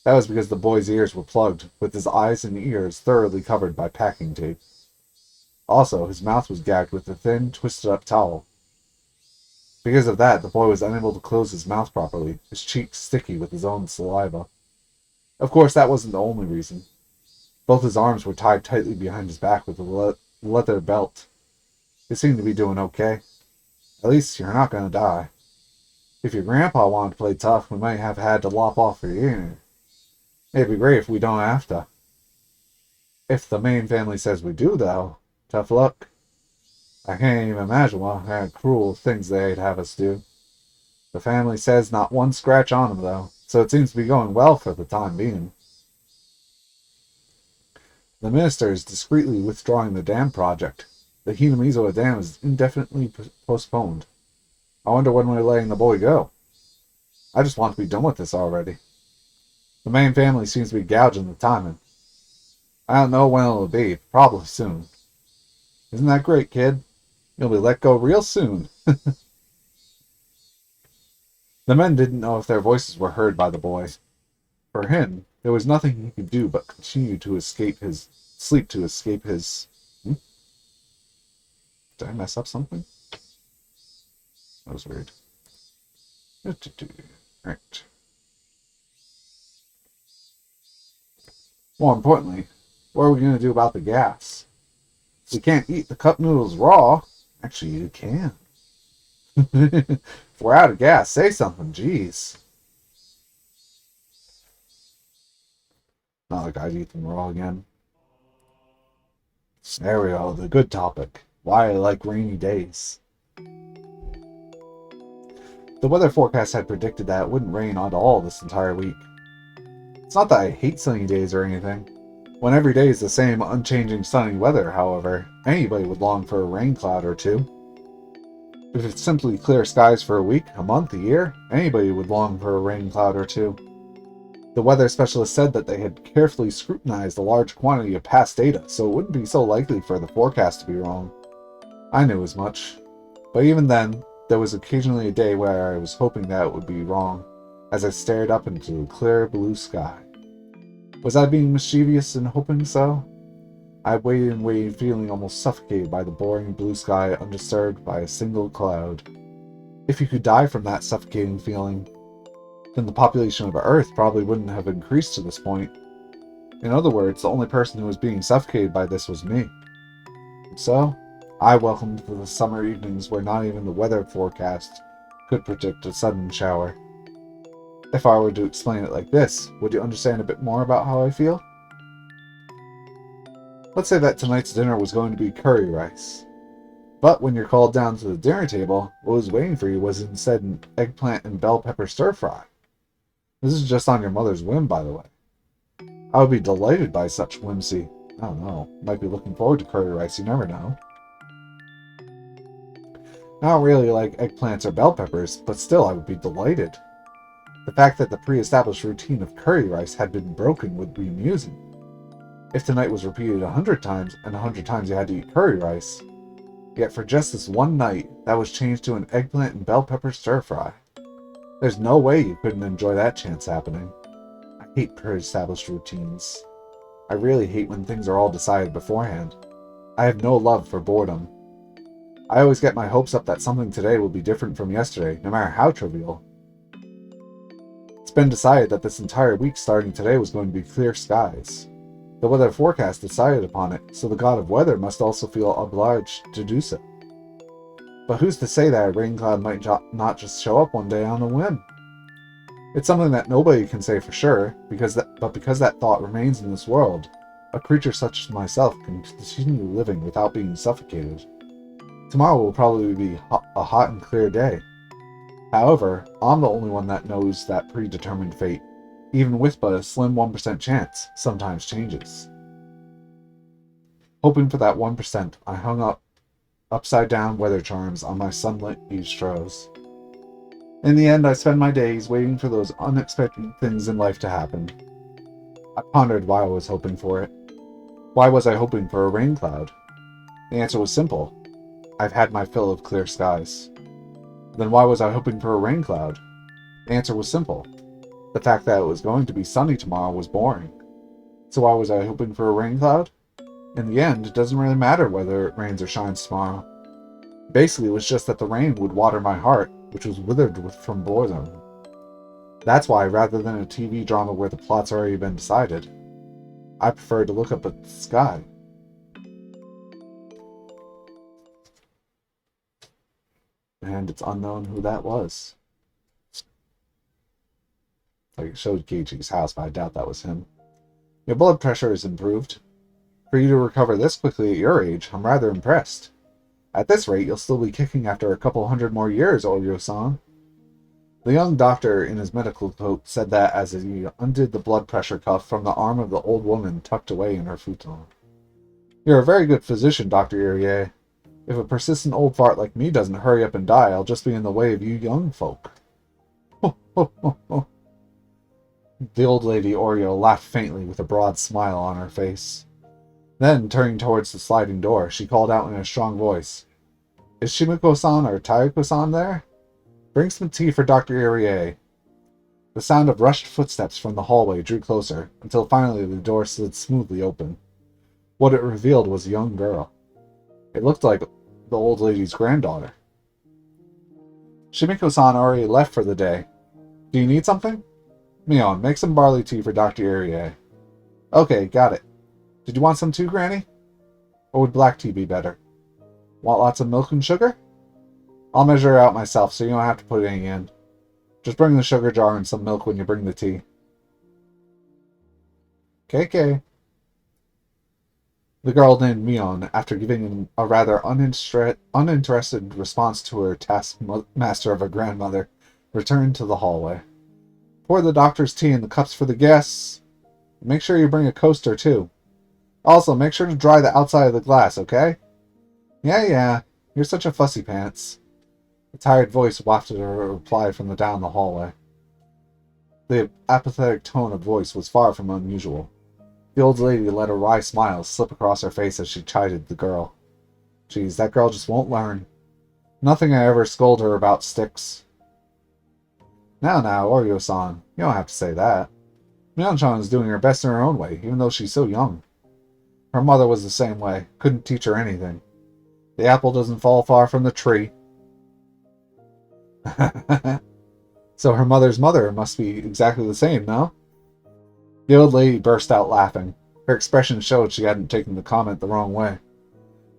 That was because the boy's ears were plugged, with his eyes and ears thoroughly covered by packing tape. Also, his mouth was gagged with a thin, twisted-up towel. Because of that, the boy was unable to close his mouth properly, his cheeks sticky with his own saliva. Of course, that wasn't the only reason. Both his arms were tied tightly behind his back with a leather belt. He seemed to be doing okay. At least you're not going to die. If your grandpa wanted to play tough, we might have had to lop off your ear. It'd be great if we don't have to. If the main family says we do, though, tough luck. I can't even imagine what kind of cruel things they'd have us do. The family says not one scratch on them, though, so it seems to be going well for the time being. The minister is discreetly withdrawing the dam project. The Hinamizo Dam is indefinitely postponed. I wonder when we're letting the boy go. I just want to be done with this already. The main family seems to be gouging the timing. I don't know when it'll be, probably soon. Isn't that great, kid? You'll be let go real soon. The men didn't know if their voices were heard by the boy. For him, there was nothing he could do but continue to sleep to escape his... Did I mess up something? That was weird. Right. More importantly, what are we going to do about the gas? We can't eat the cup noodles raw. Actually, you can. If we're out of gas, say something, jeez. Not like I'd eat them raw again. There we go, the good topic. Why I like rainy days. The weather forecast had predicted that it wouldn't rain at all this entire week. It's not that I hate sunny days or anything. When every day is the same unchanging sunny weather, however, anybody would long for a rain cloud or two. If it's simply clear skies for a week, a month, a year, anybody would long for a rain cloud or two. The weather specialist said that they had carefully scrutinized a large quantity of past data, so it wouldn't be so likely for the forecast to be wrong. I knew as much. But even then, there was occasionally a day where I was hoping that it would be wrong, as I stared up into the clear blue sky. Was I being mischievous in hoping so? I waited and waited, feeling almost suffocated by the boring blue sky undisturbed by a single cloud. If you could die from that suffocating feeling, then the population of Earth probably wouldn't have increased to this point. In other words, the only person who was being suffocated by this was me. And so, I welcomed the summer evenings where not even the weather forecast could predict a sudden shower. If I were to explain it like this, would you understand a bit more about how I feel? Let's say that tonight's dinner was going to be curry rice. But when you're called down to the dinner table, what was waiting for you was instead an eggplant and bell pepper stir-fry. This is just on your mother's whim, by the way. I would be delighted by such whimsy. I don't know, might be looking forward to curry rice, you never know. I don't really like eggplants or bell peppers, but still I would be delighted. The fact that the pre-established routine of curry rice had been broken would be amusing. If tonight was repeated 100 times, and 100 times you had to eat curry rice, yet for just this one night, that was changed to an eggplant and bell pepper stir-fry. There's no way you couldn't enjoy that chance happening. I hate pre-established routines. I really hate when things are all decided beforehand. I have no love for boredom. I always get my hopes up that something today will be different from yesterday, no matter how trivial. It's been decided that this entire week starting today was going to be clear skies. The weather forecast decided upon it, so the god of weather must also feel obliged to do so. But who's to say that a rain cloud might not just show up one day on a whim? It's something that nobody can say for sure, because that thought remains in this world, a creature such as myself can continue living without being suffocated. Tomorrow will probably be a hot and clear day. However, I'm the only one that knows that predetermined fate, even with but a slim 1% chance, sometimes changes. Hoping for that 1%, I hung up upside-down weather charms on my sunlit bistros. In the end, I spend my days waiting for those unexpected things in life to happen. I pondered why I was hoping for it. Why was I hoping for a rain cloud? The answer was simple. I've had my fill of clear skies. Then why was I hoping for a rain cloud? The answer was simple. The fact that it was going to be sunny tomorrow was boring. So why was I hoping for a rain cloud? In the end, it doesn't really matter whether it rains or shines tomorrow. Basically, it was just that the rain would water my heart, which was withered from boredom. That's why, rather than a TV drama where the plot's already been decided, I prefer to look up at the sky. And it's unknown who that was. Like, it showed Geiji's house, but I doubt that was him. Your blood pressure is improved. For you to recover this quickly at your age, I'm rather impressed. At this rate, you'll still be kicking after a couple hundred more years, Oryo-san. The young doctor in his medical coat said that as he undid the blood pressure cuff from the arm of the old woman tucked away in her futon. You're a very good physician, Dr. Irie. If a persistent old fart like me doesn't hurry up and die, I'll just be in the way of you young folk. Ho, ho, ho, ho. The old lady Oreo laughed faintly with a broad smile on her face. Then, turning towards the sliding door, she called out in a strong voice, Is Shimiko-san or Taiko-san there? Bring some tea for Dr. Irie. The sound of rushed footsteps from the hallway drew closer, until finally the door slid smoothly open. What it revealed was a young girl. It looked like the old lady's granddaughter. Shimiko-san already left for the day. Do you need something? Mion, make some barley tea for Dr. Irie. Okay, got it. Did you want some too, Granny? Or would black tea be better? Want lots of milk and sugar? I'll measure it out myself, so you don't have to put any in. Just bring the sugar jar and some milk when you bring the tea. KK. The girl named Mion, after giving a rather uninterested response to her taskmaster of a grandmother, returned to the hallway. Pour the doctor's tea in the cups for the guests. Make sure you bring a coaster, too. Also, make sure to dry the outside of the glass, okay? Yeah, you're such a fussy pants. A tired voice wafted a reply from down the hallway. The apathetic tone of voice was far from unusual. The old lady let a wry smile slip across her face as she chided the girl. Geez, that girl just won't learn. Nothing I ever scold her about sticks. Now, Oryo-san, you don't have to say that. Mion-chan is doing her best in her own way, even though she's so young. Her mother was the same way, couldn't teach her anything. The apple doesn't fall far from the tree. So her mother's mother must be exactly the same, no? The old lady burst out laughing. Her expression showed she hadn't taken the comment the wrong way.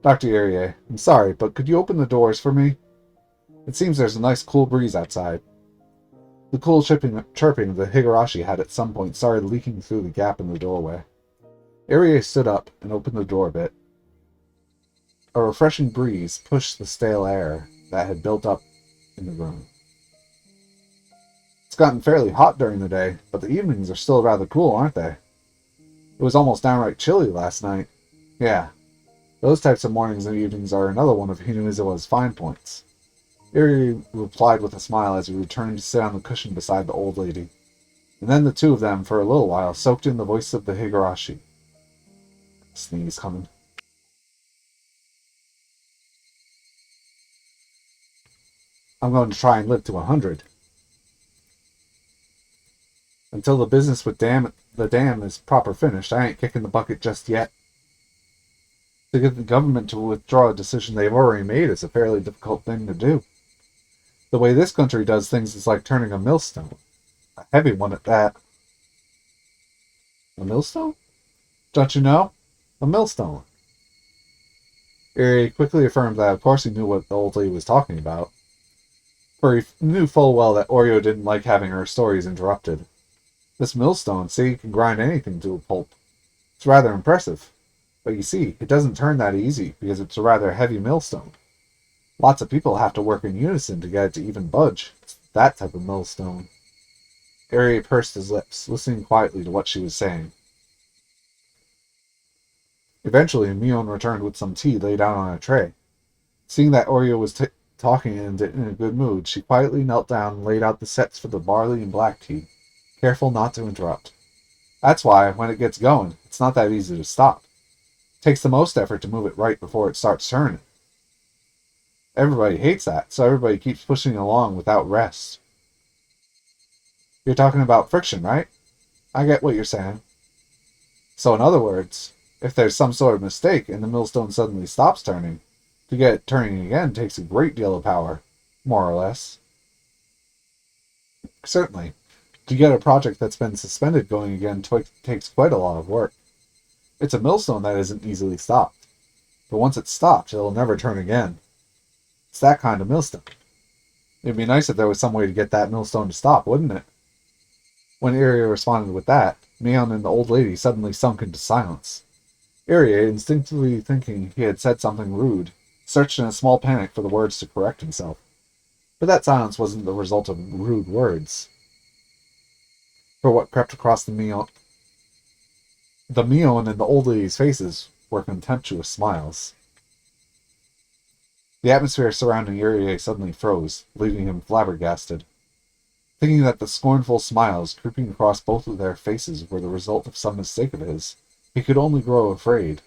Dr. Irie, I'm sorry, but could you open the doors for me? It seems there's a nice cool breeze outside. The cool chirping of the Higurashi had at some point started leaking through the gap in the doorway. Irie stood up and opened the door a bit. A refreshing breeze pushed the stale air that had built up in the room. It's gotten fairly hot during the day, but the evenings are still rather cool, aren't they? It was almost downright chilly last night. Yeah, those types of mornings and evenings are another one of Hinuizawa's fine points. Irie replied with a smile as he returned to sit on the cushion beside the old lady. And then the two of them, for a little while, soaked in the voice of the Higurashi. Sneeze coming. I'm going to try and live to 100. Until the business with the dam is proper finished, I ain't kicking the bucket just yet. To get the government to withdraw a decision they've already made is a fairly difficult thing to do. The way this country does things is like turning a millstone. A heavy one at that. A millstone? Don't you know? A millstone. Irie quickly affirmed that of course he knew what the old lady was talking about. For he knew full well that Oreo didn't like having her stories interrupted. This millstone, see, can grind anything to a pulp. It's rather impressive. But you see, it doesn't turn that easy, because it's a rather heavy millstone. Lots of people have to work in unison to get it to even budge. It's that type of millstone. Irie pursed his lips, listening quietly to what she was saying. Eventually, Mion returned with some tea laid out on a tray. Seeing that Oreo was talking and in a good mood, she quietly knelt down and laid out the sets for the barley and black tea, careful not to interrupt. That's why, when it gets going, it's not that easy to stop. Takes the most effort to move it right before it starts turning. Everybody hates that, so everybody keeps pushing along without rest. You're talking about friction, right? I get what you're saying. So in other words, if there's some sort of mistake and the millstone suddenly stops turning, to get it turning again takes a great deal of power, more or less. Certainly. To get a project that's been suspended going again takes quite a lot of work. It's a millstone that isn't easily stopped. But once it's stopped, it'll never turn again. It's that kind of millstone. It'd be nice if there was some way to get that millstone to stop, wouldn't it? When Iria responded with that, Mion and the old lady suddenly sunk into silence. Iria, instinctively thinking he had said something rude, searched in a small panic for the words to correct himself. But that silence wasn't the result of rude words. For what crept across the Mion and the old lady's faces were contemptuous smiles. The atmosphere surrounding Irie suddenly froze, leaving him flabbergasted. Thinking that the scornful smiles creeping across both of their faces were the result of some mistake of his, he could only grow afraid.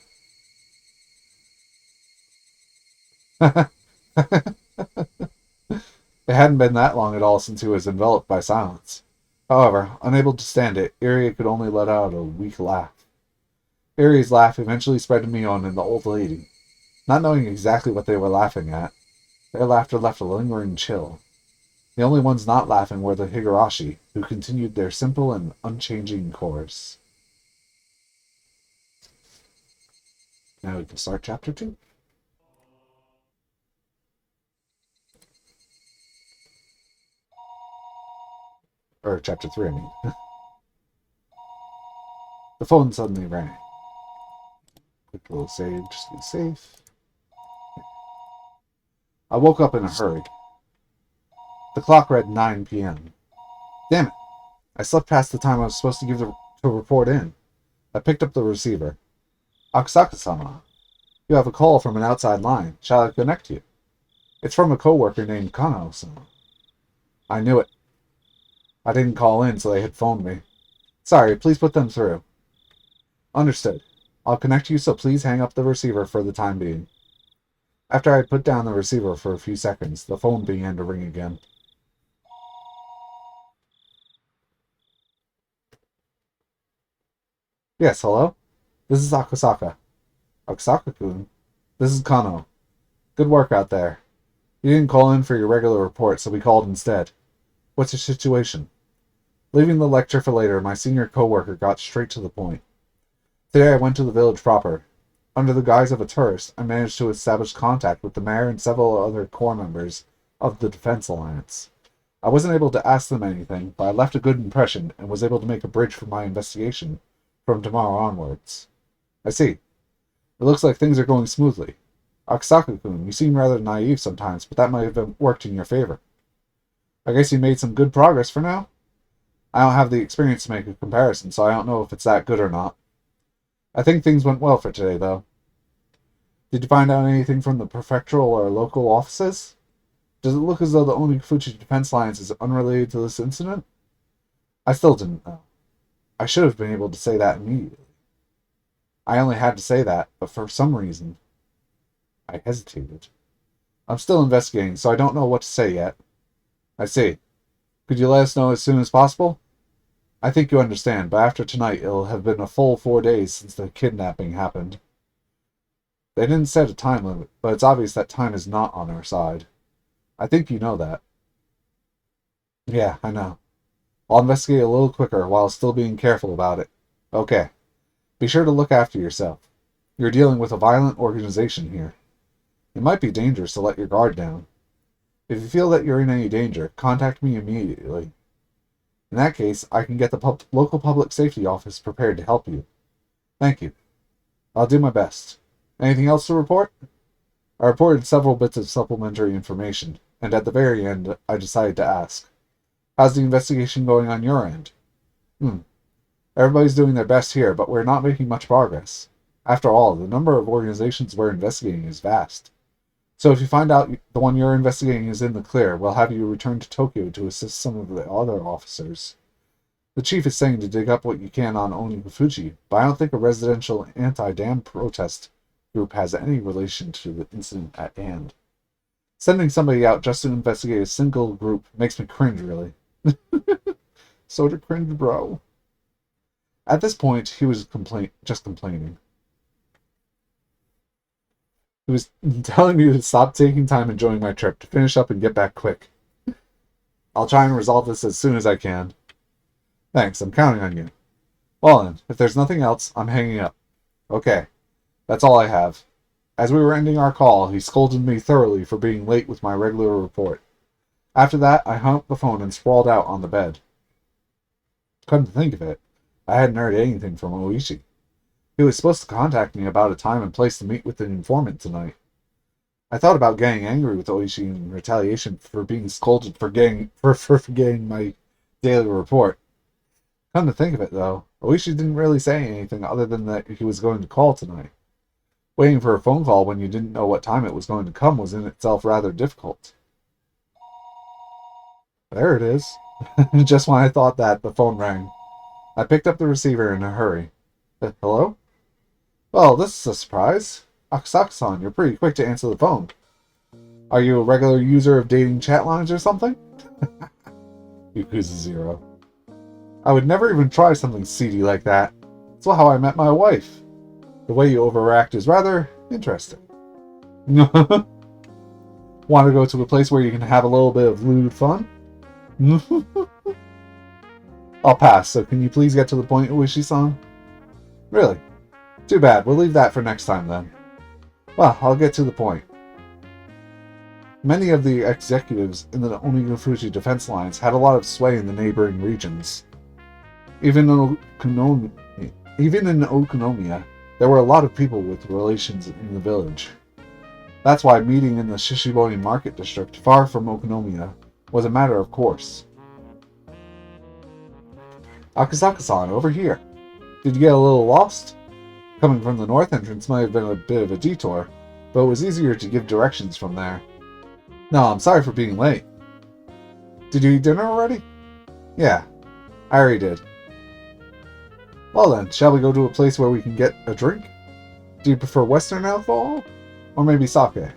It hadn't been that long at all since he was enveloped by silence. However, unable to stand it, Irie could only let out a weak laugh. Irie's laugh eventually spread to Mion and the old lady. Not knowing exactly what they were laughing at, their laughter left a lingering chill. The only ones not laughing were the Higurashi, who continued their simple and unchanging course. Now we can start chapter 2. Or chapter 3, I mean. The phone suddenly rang. Quick little save, just to be safe. I woke up in a hurry. The clock read 9 p.m. Damn it! I slept past the time I was supposed to give to report in. I picked up the receiver. Akusaka-sama, you have a call from an outside line. Shall I connect you? It's from a coworker named Kano-sama. I knew it. I didn't call in, so they had phoned me. Sorry, please put them through. Understood. I'll connect you, so please hang up the receiver for the time being. After I had put down the receiver for a few seconds, the phone began to ring again. Yes, hello? This is Akusaka. Akusaka-kun? This is Kano. Good work out there. You didn't call in for your regular report, so we called instead. What's your situation? Leaving the lecture for later, my senior co-worker got straight to the point. Today I went to the village proper. Under the guise of a tourist, I managed to establish contact with the mayor and several other core members of the Defense Alliance. I wasn't able to ask them anything, but I left a good impression and was able to make a bridge for my investigation from tomorrow onwards. I see. It looks like things are going smoothly. Akusaka-kun, you seem rather naive sometimes, but that might have worked in your favor. I guess you made some good progress for now? I don't have the experience to make a comparison, so I don't know if it's that good or not. I think things went well for today, though. Did you find out anything from the prefectural or local offices? Does it look as though the Onigufuchi Defense Alliance is unrelated to this incident? I still didn't know. I should have been able to say that immediately. I only had to say that, but for some reason, I hesitated. I'm still investigating, so I don't know what to say yet. I see. Could you let us know as soon as possible? I think you understand, but after tonight it'll have been a full 4 days since the kidnapping happened. They didn't set a time limit, but it's obvious that time is not on our side. I think you know that. Yeah, I know. I'll investigate a little quicker while still being careful about it. Okay. Be sure to look after yourself. You're dealing with a violent organization here. It might be dangerous to let your guard down. If you feel that you're in any danger, contact me immediately. In that case, I can get the local public safety office prepared to help you. Thank you. I'll do my best. Anything else to report? I reported several bits of supplementary information, and at the very end, I decided to ask, how's the investigation going on your end? Everybody's doing their best here, but we're not making much progress. After all, the number of organizations we're investigating is vast. So if you find out the one you're investigating is in the clear, we'll have you return to Tokyo to assist some of the other officers. The chief is saying to dig up what you can on Onigufuji, but I don't think a residential anti-dam protest group has any relation to the incident at hand. Sending somebody out just to investigate a single group makes me cringe, really. Sorta cringe, bro. At this point, he was just complaining. He was telling me to stop taking time enjoying my trip, to finish up and get back quick. I'll try and resolve this as soon as I can. Thanks, I'm counting on you. Well then, if there's nothing else, I'm hanging up. Okay, that's all I have. As we were ending our call, he scolded me thoroughly for being late with my regular report. After that, I hung up the phone and sprawled out on the bed. Come to think of it, I hadn't heard anything from Oishi. He was supposed to contact me about a time and place to meet with the informant tonight. I thought about getting angry with Oishi in retaliation for being scolded for forgetting my daily report. Come to think of it, though, Oishi didn't really say anything other than that he was going to call tonight. Waiting for a phone call when you didn't know what time it was going to come was in itself rather difficult. There it is. Just when I thought that, the phone rang. I picked up the receiver in a hurry. Hello? Well, this is a surprise. Akusaka-san, you're pretty quick to answer the phone. Are you a regular user of dating chat lines or something? Yakuza 0. I would never even try something seedy like that. That's how I met my wife. The way you overact is rather interesting. Want to go to a place where you can have a little bit of lewd fun? I'll pass, so can you please get to the point, Uishi-san? Really? Too bad, we'll leave that for next time then. Well, I'll get to the point. Many of the executives in the Onigufuji defense lines had a lot of sway in the neighboring regions. Even in Okonomiya, there were a lot of people with relations in the village. That's why meeting in the Shishiboni market district, far from Okonomiya, was a matter of course. Akusaka-san, over here. Did you get a little lost? Coming from the north entrance might have been a bit of a detour, but it was easier to give directions from there. No, I'm sorry for being late. Did you eat dinner already? Yeah, I already did. Well then, shall we go to a place where we can get a drink? Do you prefer Western alcohol? Or maybe sake?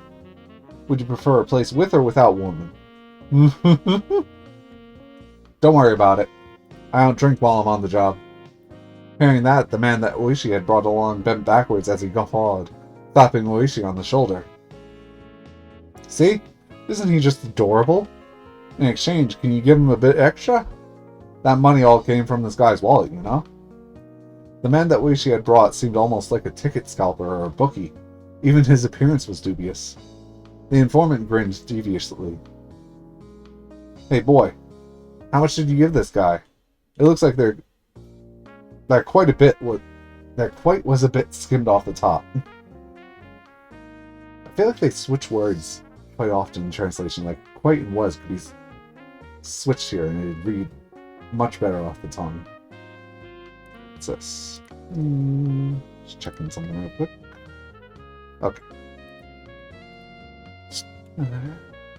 Would you prefer a place with or without women? Don't worry about it. I don't drink while I'm on the job. Hearing that, the man that Oishi had brought along bent backwards as he guffawed, slapping Oishi on the shoulder. See? Isn't he just adorable? In exchange, can you give him a bit extra? That money all came from this guy's wallet, you know? The man that Oishi had brought seemed almost like a ticket scalper or a bookie. Even his appearance was dubious. The informant grinned deviously. Hey boy, how much did you give this guy? It looks like that quite was a bit skimmed off the top. I feel like they switch words quite often in translation, like quite and was could be switched here and it'd read much better off the tongue. What's this? Just checking something real quick. Okay.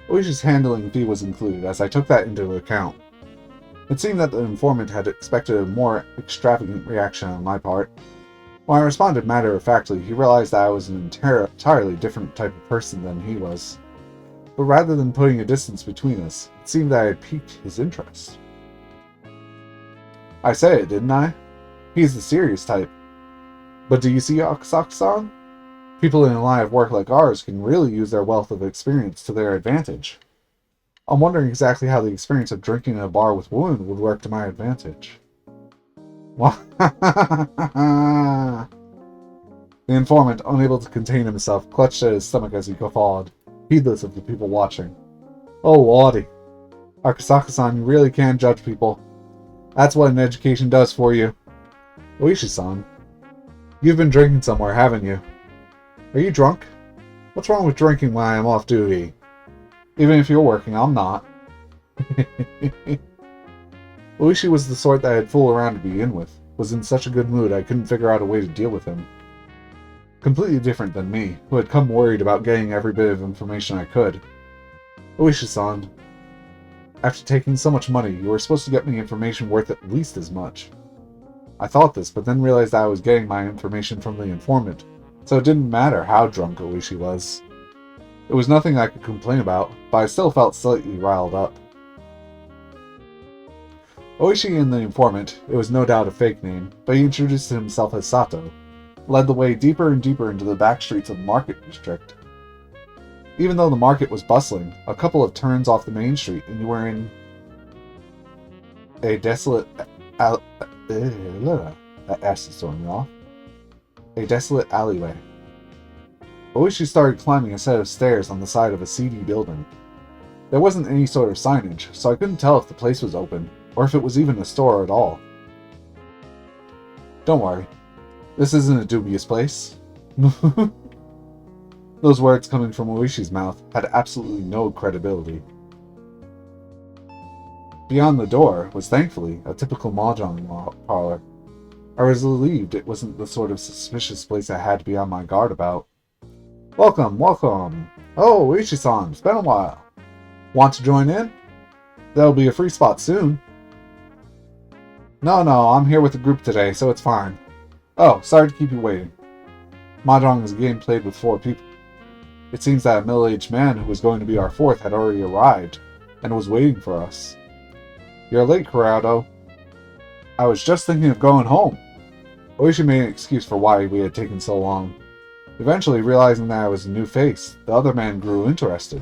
Oishi's handling fee was included, as I took that into account. It seemed that the informant had expected a more extravagant reaction on my part. When I responded matter-of-factly, he realized that I was an entirely different type of person than he was. But rather than putting a distance between us, it seemed that I had piqued his interest. I said it, didn't I? He's the serious type. But do you see, Akusaka-san? People in a line of work like ours can really use their wealth of experience to their advantage. I'm wondering exactly how the experience of drinking in a bar with women would work to my advantage. The informant, unable to contain himself, clutched at his stomach as he guffawed, heedless of the people watching. Oh lordy. Akusaka-san, you really can judge people. That's what an education does for you. Oishi-san, you've been drinking somewhere, haven't you? Are you drunk? What's wrong with drinking when I am off duty? Even if you're working, I'm not. Oishi was the sort that I'd fool around to begin with, was in such a good mood I couldn't figure out a way to deal with him. Completely different than me, who had come worried about getting every bit of information I could. Oishi-san, After taking so much money, you were supposed to get me information worth at least as much. I thought this, but then realized I was getting my information from the informant, so it didn't matter how drunk Oishi was. It was nothing I could complain about, but I still felt slightly riled up. Oishi and the informant, it was no doubt a fake name, but he introduced himself as Sato, led the way deeper and deeper into the back streets of the market district. Even though the market was bustling, a couple of turns off the main street and you were in a desolate that S is throwing me off. A desolate alleyway. Oishi started climbing a set of stairs on the side of a seedy building. There wasn't any sort of signage, so I couldn't tell if the place was open, or if it was even a store at all. Don't worry. This isn't a dubious place. Those words coming from Oishi's mouth had absolutely no credibility. Beyond the door was, thankfully, a typical mahjong parlor. I was relieved it wasn't the sort of suspicious place I had to be on my guard about. Welcome, welcome! Oh, Oishi-san, it's been a while. Want to join in? There'll be a free spot soon. No, I'm here with the group today, so it's fine. Oh, sorry to keep you waiting. Mahjong is a game played with 4 people. It seems that a middle-aged man who was going to be our 4th had already arrived, and was waiting for us. You're late, Corrado. I was just thinking of going home. Oishi made an excuse for why we had taken so long. Eventually, realizing that I was a new face, the other man grew interested.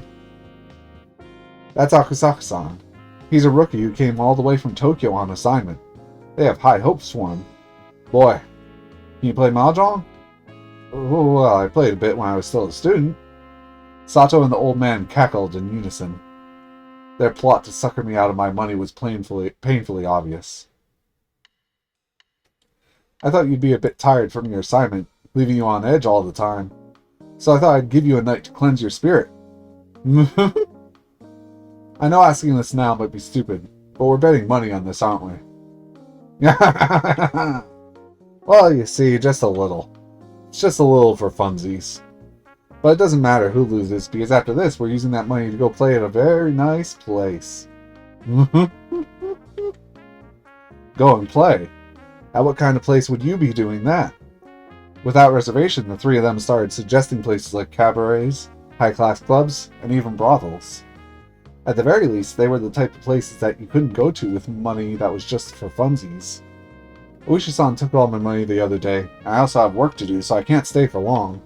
That's Akusaka-san. He's a rookie who came all the way from Tokyo on assignment. They have high hopes for him. Boy, can you play Mahjong? Well, I played a bit when I was still a student. Sato and the old man cackled in unison. Their plot to sucker me out of my money was painfully obvious. I thought you'd be a bit tired from your assignment, leaving you on edge all the time. So I thought I'd give you a night to cleanse your spirit. I know asking this now might be stupid, but we're betting money on this, aren't we? Well, you see, just a little. It's just a little for funsies. But it doesn't matter who loses, because after this, we're using that money to go play at a very nice place. Go and play? At what kind of place would you be doing that? Without reservation, the 3 of them started suggesting places like cabarets, high-class clubs, and even brothels. At the very least, they were the type of places that you couldn't go to with money that was just for funsies. Oishi-san took all my money the other day. I also have work to do, so I can't stay for long.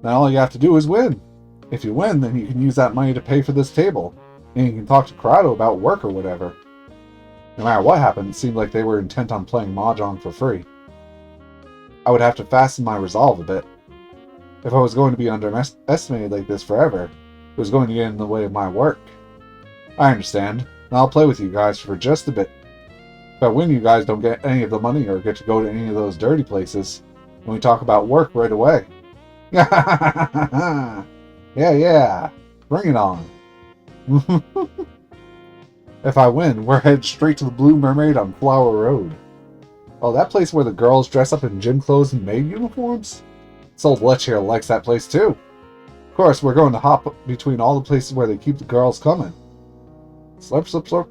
Then all you have to do is win. If you win, then you can use that money to pay for this table, and you can talk to Corrado about work or whatever. No matter what happened, it seemed like they were intent on playing Mahjong for free. I would have to fasten my resolve a bit. If I was going to be underestimated like this forever, it was going to get in the way of my work. I understand, and I'll play with you guys for just a bit. If I win, you guys don't get any of the money or get to go to any of those dirty places, and we talk about work right away. Yeah, bring it on. If I win, we're headed straight to the Blue Mermaid on Flower Road. Oh, that place where the girls dress up in gym clothes and maid uniforms? This old lech here likes that place too. Of course, we're going to hop between all the places where they keep the girls coming. Slurp, slurp, slurp.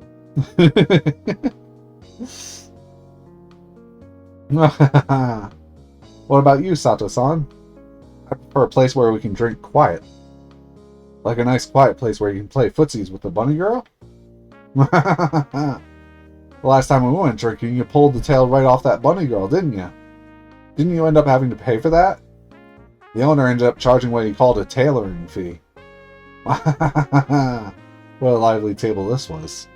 What about you, Sato-san? I prefer a place where we can drink quiet. Like a nice quiet place where you can play footsies with the bunny girl? The last time we went drinking, you pulled the tail right off that bunny girl, didn't you? Didn't you end up having to pay for that? The owner ended up charging what he called a tailoring fee. What a lively table this was.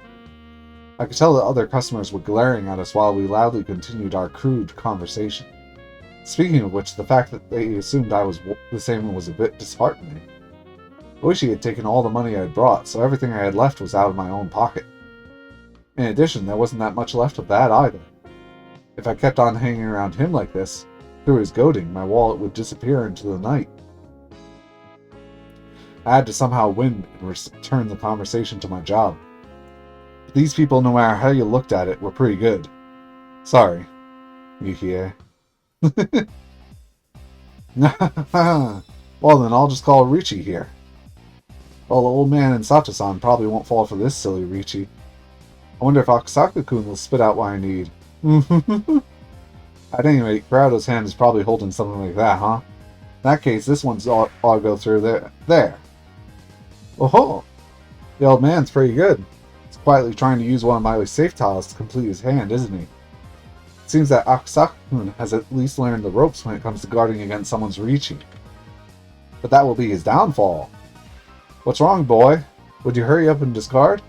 I could tell that other customers were glaring at us while we loudly continued our crude conversation. Speaking of which, the fact that they assumed I was the same was a bit disheartening. Oishi had taken all the money I had brought, so everything I had left was out of my own pocket. In addition, there wasn't that much left of that either. If I kept on hanging around him like this, through his goading, my wallet would disappear into the night. I had to somehow win and return the conversation to my job. But these people, no matter how you looked at it, were pretty good. Sorry, Yukie. Well then, I'll just call Richie here. Well, the old man and Sato-san probably won't fall for this silly Riichi. I wonder if Akasaka-kun will spit out what I need. At any rate, Corrado's hand is probably holding something like that, huh? In that case, this one's ought to go through there. There! Oh-ho! The old man's pretty good. He's quietly trying to use one of my safe tiles to complete his hand, isn't he? It seems that Akasaka-kun has at least learned the ropes when it comes to guarding against someone's Riichi. But that will be his downfall. What's wrong, boy? Would you hurry up and discard?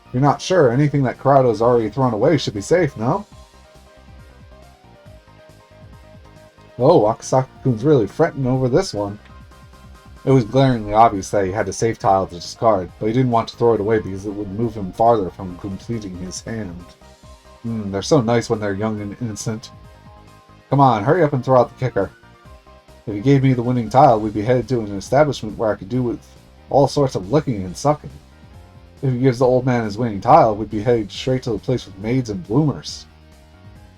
If you're not sure, anything that Corrado's already thrown away should be safe, no? Oh, Akasaka-kun's really fretting over this one. It was glaringly obvious that he had a safe tile to discard, but he didn't want to throw it away because it would move him farther from completing his hand. They're so nice when they're young and innocent. Come on, hurry up and throw out the kicker. If he gave me the winning tile, we'd be headed to an establishment where I could do with all sorts of licking and sucking. If he gives the old man his winning tile, we'd be headed straight to the place with maids and bloomers.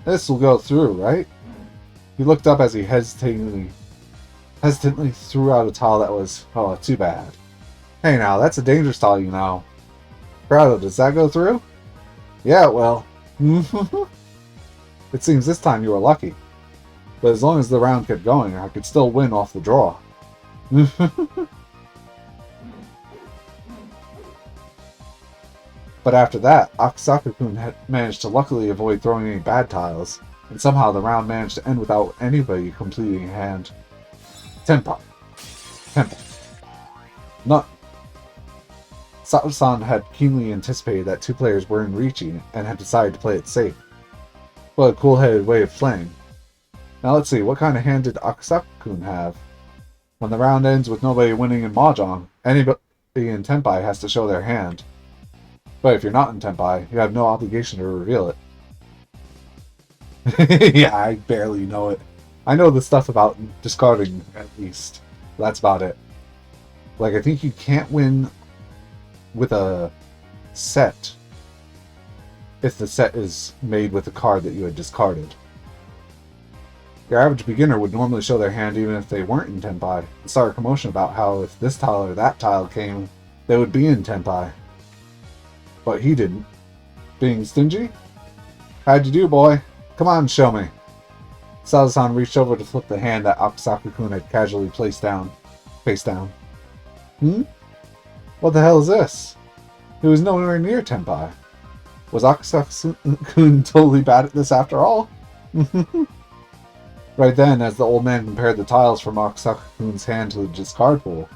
This will go through, right? He looked up as he hesitantly threw out a tile that was, oh, too bad. Hey now, that's a dangerous tile, you know. Corrado, does that go through? Yeah, it will. It seems this time you were lucky. But as long as the round kept going, I could still win off the draw. But after that, Akasaka-kun had managed to luckily avoid throwing any bad tiles, and somehow the round managed to end without anybody completing a hand. Tenpai. None. Sato-san had keenly anticipated that two players were in Riichi and had decided to play it safe. What a cool-headed way of playing. Now let's see, what kind of hand did Akasaka-kun have? When the round ends with nobody winning in Mahjong, anybody in Tenpai has to show their hand. But if you're not in Tenpai, you have no obligation to reveal it. Yeah, I barely know it. I know the stuff about discarding, at least. That's about it. Like, I think you can't win with a set if the set is made with a card that you had discarded. Your average beginner would normally show their hand even if they weren't in Tenpai, and start a commotion about how if this tile or that tile came, they would be in Tenpai. But he didn't. Being stingy? How'd you do, boy? Come on, show me. Sato-san reached over to flip the hand that Akasaka-kun had casually placed down. Face down. What the hell is this? He was nowhere near Tenpai. Was Akasaka-kun totally bad at this after all? Right then, as the old man compared the tiles from Akasaka-kun's hand to the discard pool,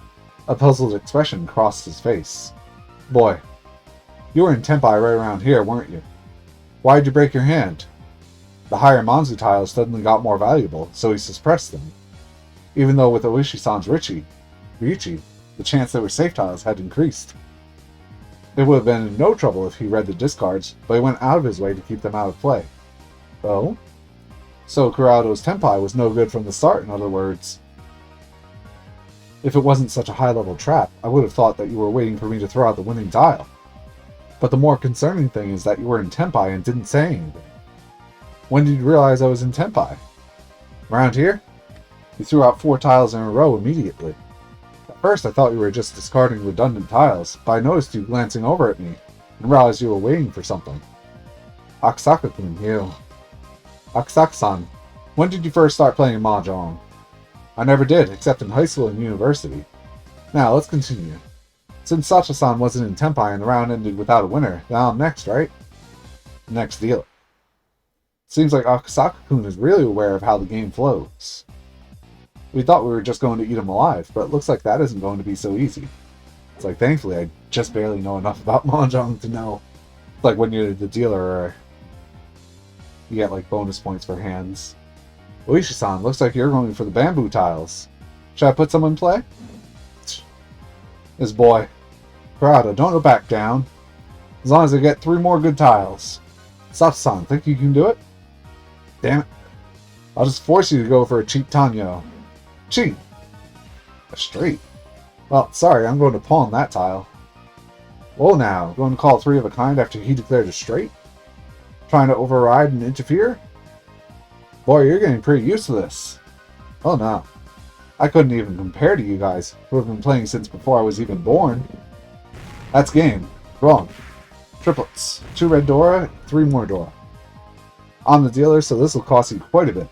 a puzzled expression crossed his face. Boy, you were in Tenpai right around here, weren't you? Why'd you break your hand? The higher Manzu tiles suddenly got more valuable, so he suppressed them. Even though with Oishi-san's Riichi, the chance they were safe tiles had increased. It would have been in no trouble if he read the discards, but he went out of his way to keep them out of play. Oh? So Corrado's Tenpai was no good from the start, in other words. If it wasn't such a high-level trap, I would have thought that you were waiting for me to throw out the winning tile. But the more concerning thing is that you were in Tenpai and didn't say anything. When did you realize I was in Tenpai? Around here? You threw out 4 tiles in a row immediately. At first I thought you were just discarding redundant tiles, but I noticed you glancing over at me, and realized you were waiting for something. Akasaka-kun, you. Akasaka-san, when did you first start playing Mahjong? I never did, except in high school and university. Now, let's continue. Since Sato-san wasn't in Tenpai and the round ended without a winner, now I'm next, right? Next deal. Seems like Akasaka-kun is really aware of how the game flows. We thought we were just going to eat him alive, but it looks like that isn't going to be so easy. It's like, thankfully, I just barely know enough about Mahjong to know. It's like when you're the dealer, or you get like bonus points for hands. Oishi-san, looks like you're going for the bamboo tiles. Should I put some in play? This boy. Corrado, don't go back down. As long as I get 3 more good tiles. Sato-san, think you can do it? Damn it. I'll just force you to go for a cheap Tanyo. Cheap? A straight? Well, sorry, I'm going to pawn that tile. Whoa now, going to call 3 of a kind after he declared a straight? Trying to override and interfere? Boy, you're getting pretty used to this. Oh no. I couldn't even compare to you guys, who have been playing since before I was even born. That's game. Wrong. Triplets. 2 red Dora, 3 more Dora. I'm the dealer, so this will cost you quite a bit.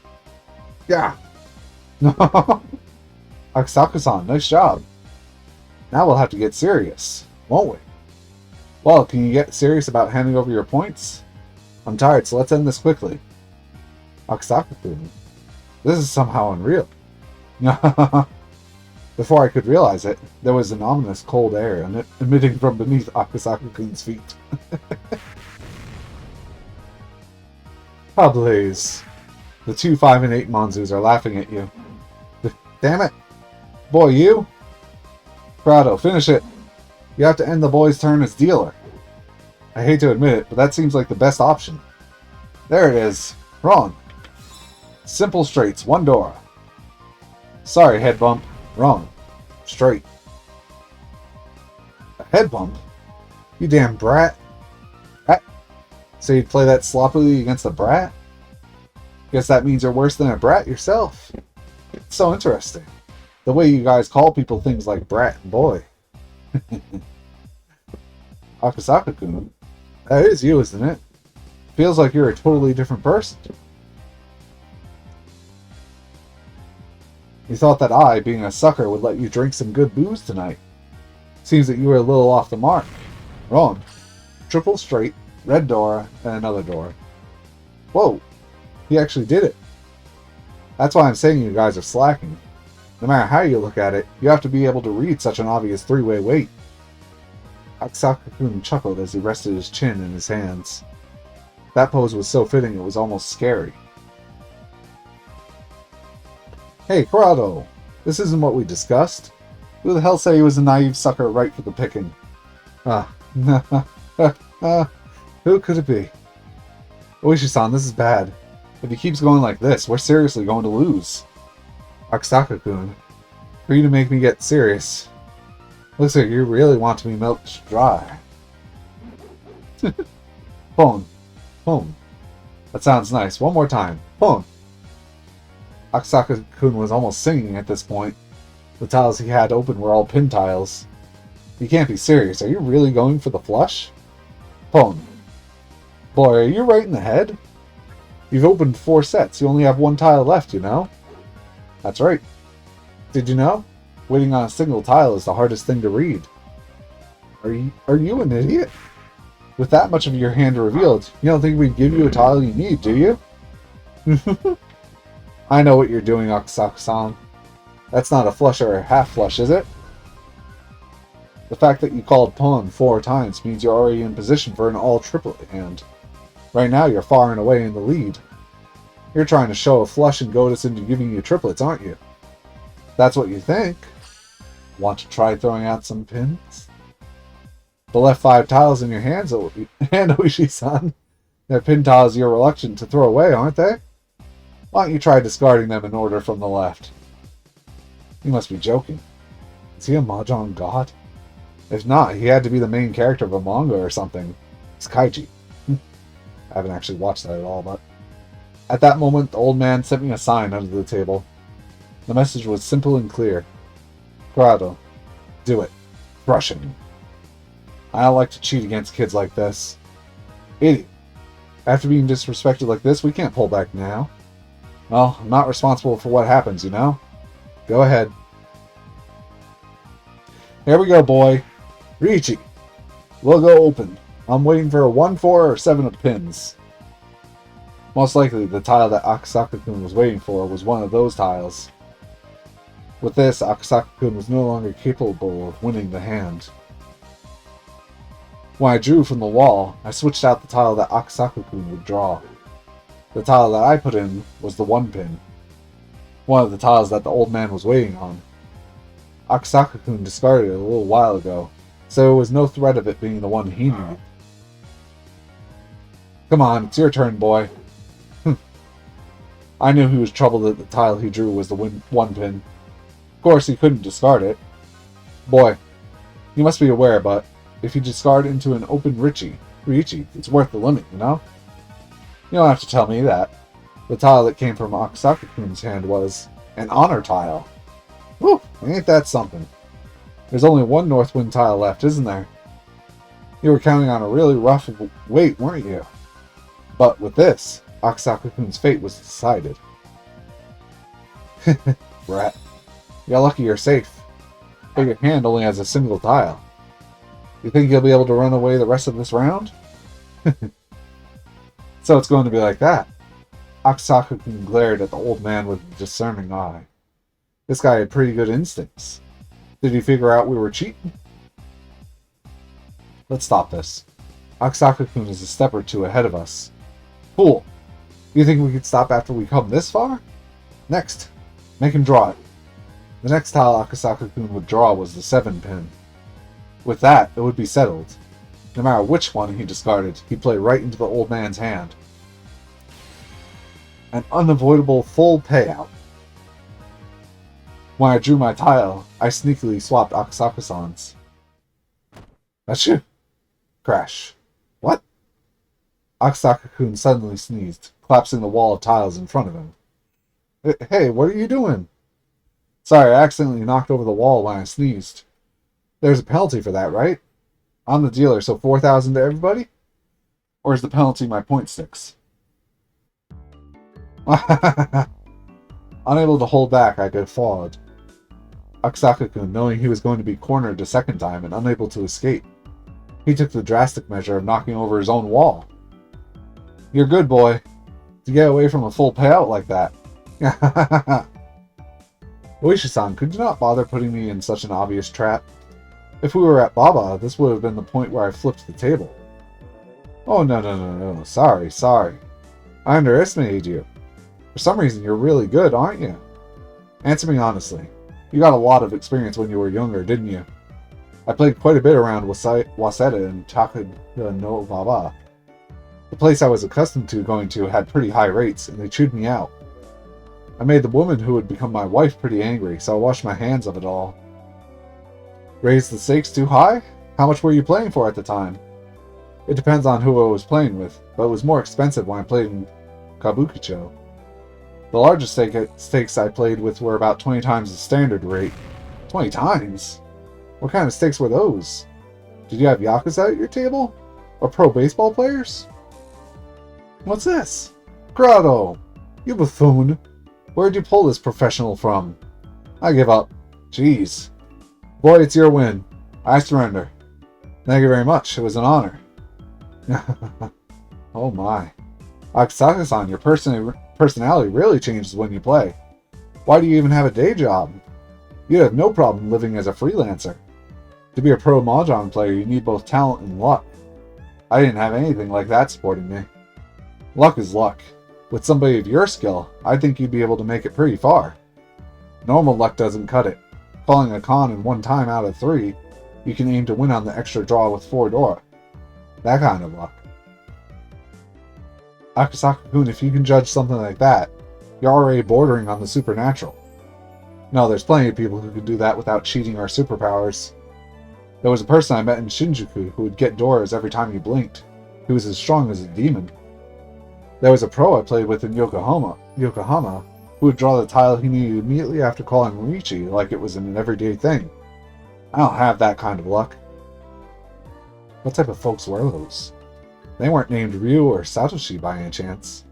Yeah. No. Akasaku-san, nice job. Now we'll have to get serious, won't we? Well, can you get serious about handing over your points? I'm tired, so let's end this quickly. Akasaku-kun, this is somehow unreal. Before I could realize it, there was an ominous cold air emitting from beneath Akasaku-kun's feet. Ablaze. The 2, 5, and 8 Monzus are laughing at you. Damn it! Boy, you? Prado, finish it! You have to end the boy's turn as dealer. I hate to admit it, but that seems like the best option. There it is. Wrong. Simple straights, 1 Dora. Sorry, head bump. Wrong. Straight. A head bump? You damn brat. So you'd play that sloppily against a brat? Guess that means you're worse than a brat yourself. It's so interesting. The way you guys call people things like brat and boy. Akasaku-kun, that is you, isn't it? Feels like you're a totally different person. You thought that I, being a sucker, would let you drink some good booze tonight. Seems that you were a little off the mark. Wrong. Triple straight, red Dora, and another Dora. Whoa, he actually did it. That's why I'm saying you guys are slacking. No matter how you look at it, you have to be able to read such an obvious 3-way weight. Akasaku-kun chuckled as he rested his chin in his hands. That pose was so fitting it was almost scary. Hey, Corrado! This isn't what we discussed. Who the hell said he was a naive sucker right for the picking? Who could it be? Oishi-san, this is bad. If he keeps going like this, we're seriously going to lose. Akasaku-kun, for you to make me get serious. Looks like you really want to be milked dry. Pon. Pon. That sounds nice. One more time. Pon. Akasaku-kun was almost singing at this point. The tiles he had open were all pin tiles. You can't be serious. Are you really going for the flush? Pon. Boy, are you right in the head? You've opened 4 sets. You only have 1 tile left, you know? That's right. Did you know? Waiting on a single tile is the hardest thing to read. Are you an idiot? With that much of your hand revealed, you don't think we'd give you a tile you need, do you? I know what you're doing, Akasaku-san. That's not a flush or a half flush, is it? The fact that you called Pon 4 times means you're already in position for an all-triplet hand. Right now, you're far and away in the lead. You're trying to show a flush and goad us into giving you triplets, aren't you? That's what you think. Want to try throwing out some pins? The left 5 tiles in your hands, Oishi-san. They're pin tiles you're reluctant to throw away, aren't they? Why don't you try discarding them in order from the left? You must be joking. Is he a Mahjong god? If not, he had to be the main character of a manga or something. It's Kaiji. I haven't actually watched that at all, but... At that moment, the old man sent me a sign under the table. The message was simple and clear. Corrado, do it. Crush him. I don't like to cheat against kids like this. Idiot. After being disrespected like this, we can't pull back now. Well, I'm not responsible for what happens, you know? Go ahead. Here we go, boy. Riichi. We'll go open. I'm waiting for a 1, 4, or 7 of pins. Most likely, the tile that Akasaku-kun was waiting for was one of those tiles. With this, Akasaku-kun was no longer capable of winning the hand. When I drew from the wall, I switched out the tile that Akasaku-kun would draw. The tile that I put in was the 1 pin. One of the tiles that the old man was waiting on. Akasaku-kun discarded it a little while ago, so there was no threat of it being the one he needed. Come on, it's your turn, boy. I knew he was troubled that the tile he drew was the 1 pin. Of course, he couldn't discard it. Boy, you must be aware, but if you discard into an open Riichi, it's worth the limit, you know? You don't have to tell me that. The tile that came from Akasaku-kun's hand was an honor tile. Whew, ain't that something? There's only one north wind tile left, isn't there? You were counting on a really rough wait, weren't you? But with this, Akasaka-kun's fate was decided. Rat. You're lucky you're safe. But your hand only has a single tile. You think you'll be able to run away the rest of this round? So it's going to be like that. Akasaka-kun glared at the old man with a discerning eye. This guy had pretty good instincts. Did he figure out we were cheating? Let's stop this. Akasaka-kun is a step or two ahead of us. Fool! You think we could stop after we come this far? Next, make him draw it. The next tile Akasaka-kun would draw was the 7-pin. With that, it would be settled. No matter which one he discarded, he'd play right into the old man's hand. An unavoidable full payout. When I drew my tile, I sneakily swapped Akasaka-san's. Achoo! Crash. What? Akasaka-kun suddenly sneezed, collapsing the wall of tiles in front of him. Hey, what are you doing? Sorry, I accidentally knocked over the wall when I sneezed. There's a penalty for that, right? I'm the dealer, so 4,000 to everybody? Or is the penalty my point sticks? Unable to hold back, I guffawed. Akasaka-kun, knowing he was going to be cornered the second time and unable to escape, he took the drastic measure of knocking over his own wall. You're good, boy. To get away from a full payout like that. Oishi-san, could you not bother putting me in such an obvious trap? If we were at Baba, this would have been the point where I flipped the table. Oh, no. Sorry. I underestimated you. For some reason, you're really good, aren't you? Answer me honestly. You got a lot of experience when you were younger, didn't you? I played quite a bit around Waseda and Takuda no Baba. The place I was accustomed to going to had pretty high rates, and they chewed me out. I made the woman who would become my wife pretty angry, so I washed my hands of it all. Raised the stakes too high? How much were you playing for at the time? It depends on who I was playing with, but it was more expensive when I played in Kabukicho. The largest stakes I played with were about 20 times the standard rate. 20 times? What kind of stakes were those? Did you have Yakuza at your table? Or pro baseball players? What's this? Grotto! You buffoon! Where'd you pull this professional from? I give up. Jeez. Boy, it's your win. I surrender. Thank you very much. It was an honor. Oh my. Akasaka-san, your personality really changes when you play. Why do you even have a day job? You'd have no problem living as a freelancer. To be a pro mahjong player, you need both talent and luck. I didn't have anything like that supporting me. Luck is luck. With somebody of your skill, I think you'd be able to make it pretty far. Normal luck doesn't cut it. Calling a con in 1 time out of 3, you can aim to win on the extra draw with 4 Dora. That kind of luck. Akasaka-kun, if you can judge something like that, you're already bordering on the supernatural. No, there's plenty of people who could do that without cheating our superpowers. There was a person I met in Shinjuku who would get Doras every time you blinked. He was as strong as a demon. There was a pro I played with in Yokohama, who would draw the tile he needed immediately after calling Riichi like it was an everyday thing. I don't have that kind of luck. What type of folks were those? They weren't named Ryu or Satoshi by any chance.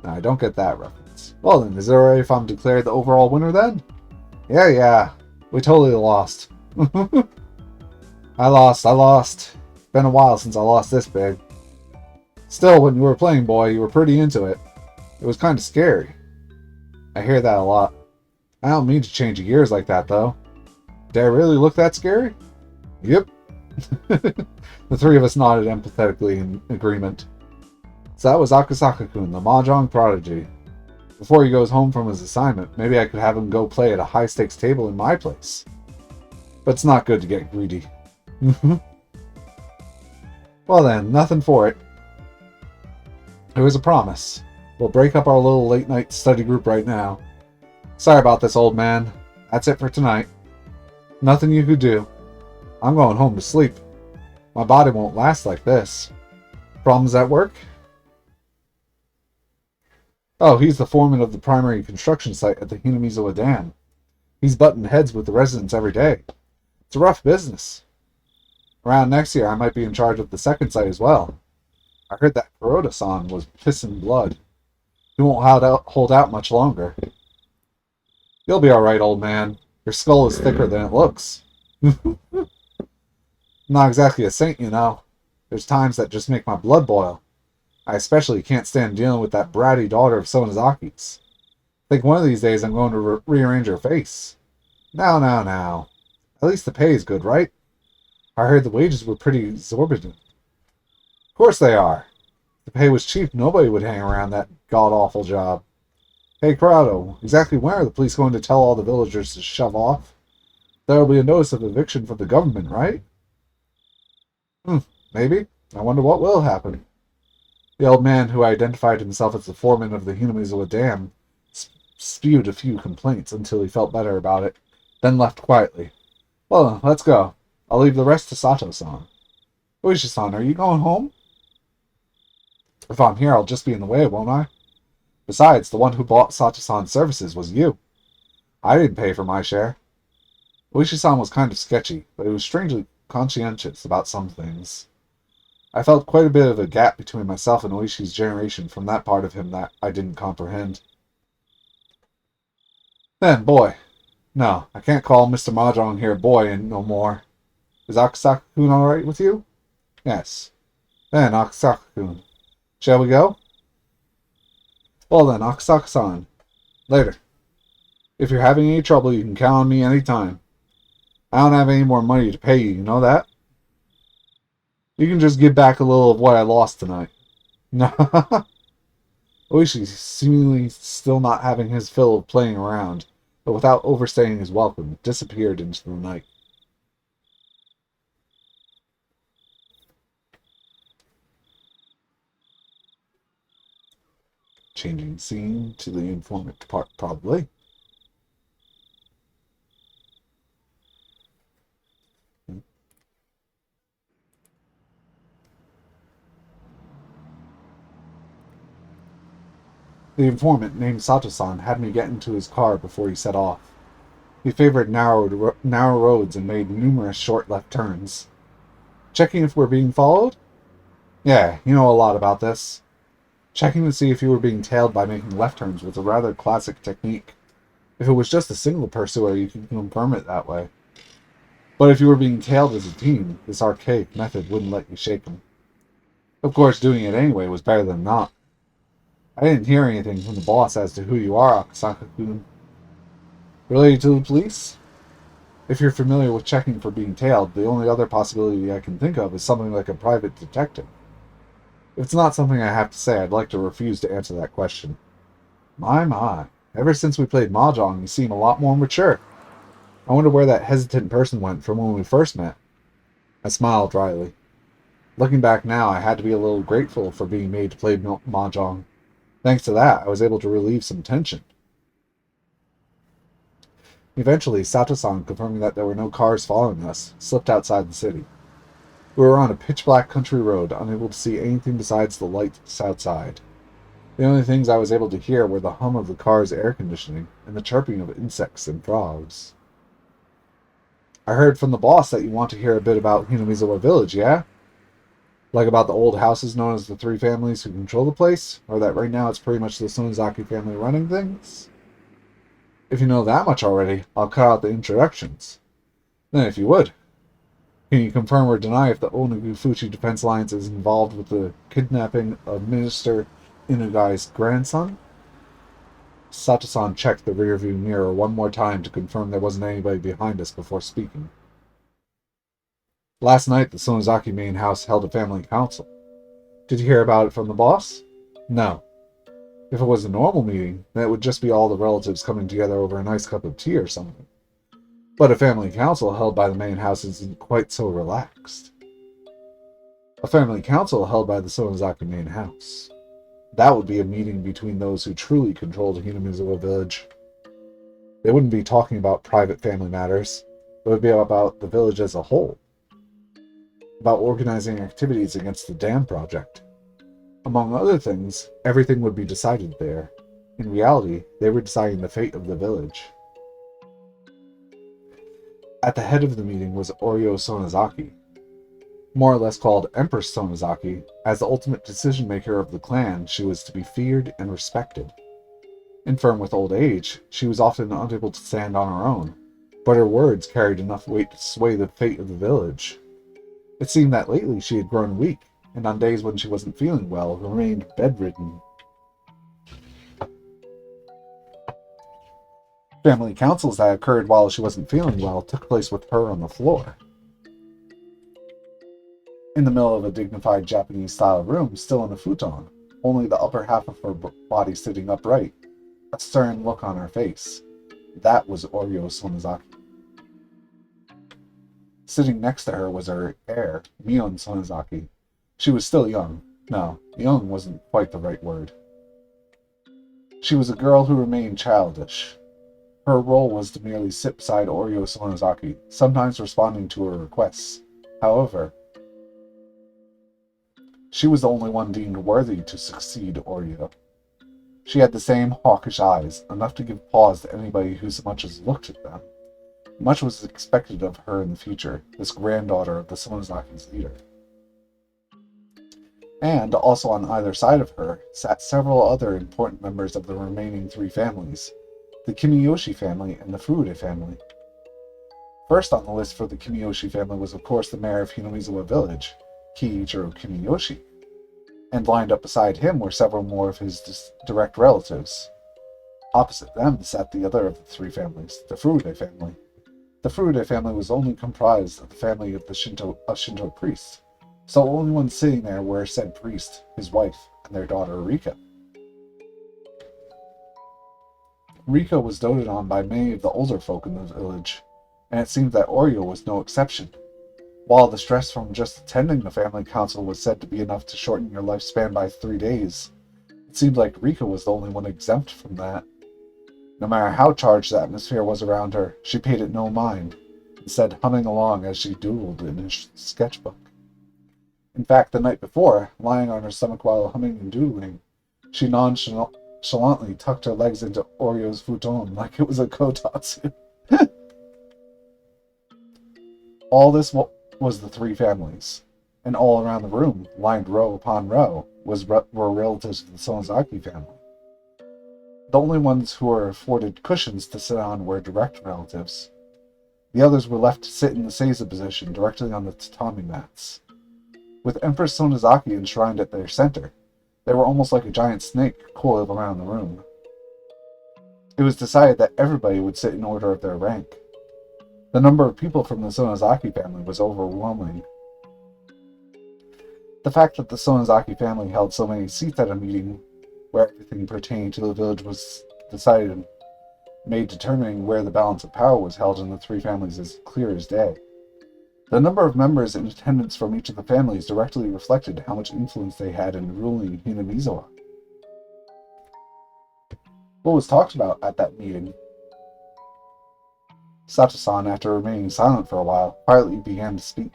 No, I don't get that reference. Well then, is it alright if I'm declared the overall winner then? Yeah. We totally lost. I lost. Been a while since I lost this big. Still, when you were playing, boy, you were pretty into it. It was kind of scary. I hear that a lot. I don't mean to change gears like that, though. Did I really look that scary? Yep. The 3 of us nodded empathetically in agreement. So that was Akasaka-kun, the Mahjong prodigy. Before he goes home from his assignment, maybe I could have him go play at a high-stakes table in my place. But it's not good to get greedy. Well then, nothing for it. It was a promise. We'll break up our little late-night study group right now. Sorry about this, old man. That's it for tonight. Nothing you could do. I'm going home to sleep. My body won't last like this. Problems at work? Oh, he's the foreman of the primary construction site at the Hinamizawa Dam. He's butting heads with the residents every day. It's a rough business. Around next year, I might be in charge of the second site as well. I heard that Kuroda-san was pissing blood. He won't hold out much longer. You'll be alright, old man. Your skull is thicker than it looks. Not exactly a saint, you know. There's times that just make my blood boil. I especially can't stand dealing with that bratty daughter of Sonazaki's. Think one of these days I'm going to rearrange her face. Now. At least the pay is good, right? I heard the wages were pretty exorbitant. Of course they are. If the pay was cheap, nobody would hang around that god-awful job. Hey, Corrado, exactly when are the police going to tell all the villagers to shove off? There'll be a notice of eviction from the government, right? Maybe. I wonder what will happen. The old man, who identified himself as the foreman of the Hinamizawa Dam, spewed a few complaints until he felt better about it, then left quietly. Well, let's go. I'll leave the rest to Sato-san. Oishi-san, are you going home? If I'm here, I'll just be in the way, won't I? Besides, the one who bought Sato-san's services was you. I didn't pay for my share. Oishi-san was kind of sketchy, but he was strangely conscientious about some things. I felt quite a bit of a gap between myself and Oishi's generation from that part of him that I didn't comprehend. Then, boy. No, I can't call Mr. Mahjong here boy no more. Is Akasaka-kun alright with you? Yes. Then, Akasaka-kun. Shall we go? Well then, Akasaka-san. Later. If you're having any trouble, you can count on me any time. I don't have any more money to pay you, you know that? You can just give back a little of what I lost tonight. Oishi, seemingly still not having his fill of playing around, but without overstaying his welcome, disappeared into the night. Changing scene to the informant part, probably. The informant, named Sato-san, had me get into his car before he set off. He favored narrow roads and made numerous short left turns. Checking if we're being followed? Yeah, you know a lot about this. Checking to see if you were being tailed by making left turns was a rather classic technique. If it was just a single pursuer, you could confirm it that way. But if you were being tailed as a team, this archaic method wouldn't let you shake them. Of course, doing it anyway was better than not. I didn't hear anything from the boss as to who you are, Akasaka-kun. Related to the police? If you're familiar with checking for being tailed, the only other possibility I can think of is something like a private detective. If it's not something I have to say, I'd like to refuse to answer that question. My. Ever since we played Mahjong, you seem a lot more mature. I wonder where that hesitant person went from when we first met. I smiled dryly. Looking back now, I had to be a little grateful for being made to play Mahjong. Thanks to that, I was able to relieve some tension. Eventually, Sato-san, confirming that there were no cars following us, slipped outside the city. We were on a pitch-black country road, unable to see anything besides the lights outside. The only things I was able to hear were the hum of the car's air conditioning and the chirping of insects and frogs. I heard from the boss that you want to hear a bit about Hinamizawa Village, yeah? Like about the old houses known as the three families who control the place? Or that right now it's pretty much the Sonozaki family running things? If you know that much already, I'll cut out the introductions. Then if you would, can you confirm or deny if the Onagufuchi Defense Alliance is involved with the kidnapping of Minister Inugai's grandson? Sato-san checked the rearview mirror one more time to confirm there wasn't anybody behind us before speaking. Last night, the Sonozaki main house held a family council. Did you hear about it from the boss? No. If it was a normal meeting, then it would just be all the relatives coming together over a nice cup of tea or something. But a family council held by the main house isn't quite so relaxed. A family council held by the Sonozaki main house. That would be a meeting between those who truly controlled Hinamizawa Village. They wouldn't be talking about private family matters. It would be about the village as a whole. About organizing activities against the dam project. Among other things, everything would be decided there. In reality, they were deciding the fate of the village. At the head of the meeting was Oryo Sonozaki, more or less called Empress Sonozaki. As the ultimate decision maker of the clan, she was to be feared and respected. Infirm with old age, she was often unable to stand on her own, but her words carried enough weight to sway the fate of the village. It seemed that lately she had grown weak, and on days when she wasn't feeling well, remained bedridden. Family councils that occurred while she wasn't feeling well took place with her on the floor. In the middle of a dignified Japanese-style room, still in a futon, only the upper half of her body sitting upright, a stern look on her face. That was Oryo Sonozaki. Sitting next to her was her heir, Mion Sonozaki. She was still young. No, young wasn't quite the right word. She was a girl who remained childish. Her role was to merely sit beside Oryo Sonozaki, sometimes responding to her requests. However, she was the only one deemed worthy to succeed Oryo. She had the same hawkish eyes, enough to give pause to anybody who so much as looked at them. Much was expected of her in the future, this granddaughter of the Sonozaki's leader. And also on either side of her sat several other important members of the remaining three families, the Kimiyoshi family and the Furude family. First on the list for the Kimiyoshi family was of course the mayor of Hinamizawa village, Kiichiro Kimiyoshi, and lined up beside him were several more of his direct relatives. Opposite them sat the other of the three families, the Furude family. The Furude family was only comprised of the family of the Shinto priests, so the only ones sitting there were said priest, his wife, and their daughter Rika. Rika was doted on by many of the older folk in the village, and it seemed that Oryo was no exception. While the stress from just attending the family council was said to be enough to shorten your lifespan by 3 days, it seemed like Rika was the only one exempt from that. No matter how charged the atmosphere was around her, she paid it no mind, instead humming along as she doodled in her sketchbook. In fact, the night before, lying on her stomach while humming and doodling, she nonchalantly tucked her legs into Oryo's futon like it was a kotatsu. All this was the three families, and all around the room, lined row upon row, were relatives of the Sonozaki family. The only ones who were afforded cushions to sit on were direct relatives. The others were left to sit in the seiza position directly on the tatami mats. With Empress Sonozaki enshrined at their center, they were almost like a giant snake coiled around the room. It was decided that everybody would sit in order of their rank. The number of people from the Sonozaki family was overwhelming. The fact that the Sonozaki family held so many seats at a meeting where everything pertaining to the village was decided made determining where the balance of power was held in the three families as clear as day. The number of members in attendance from each of the families directly reflected how much influence they had in ruling Hinamizawa. What was talked about at that meeting? Sato-san, after remaining silent for a while, quietly began to speak.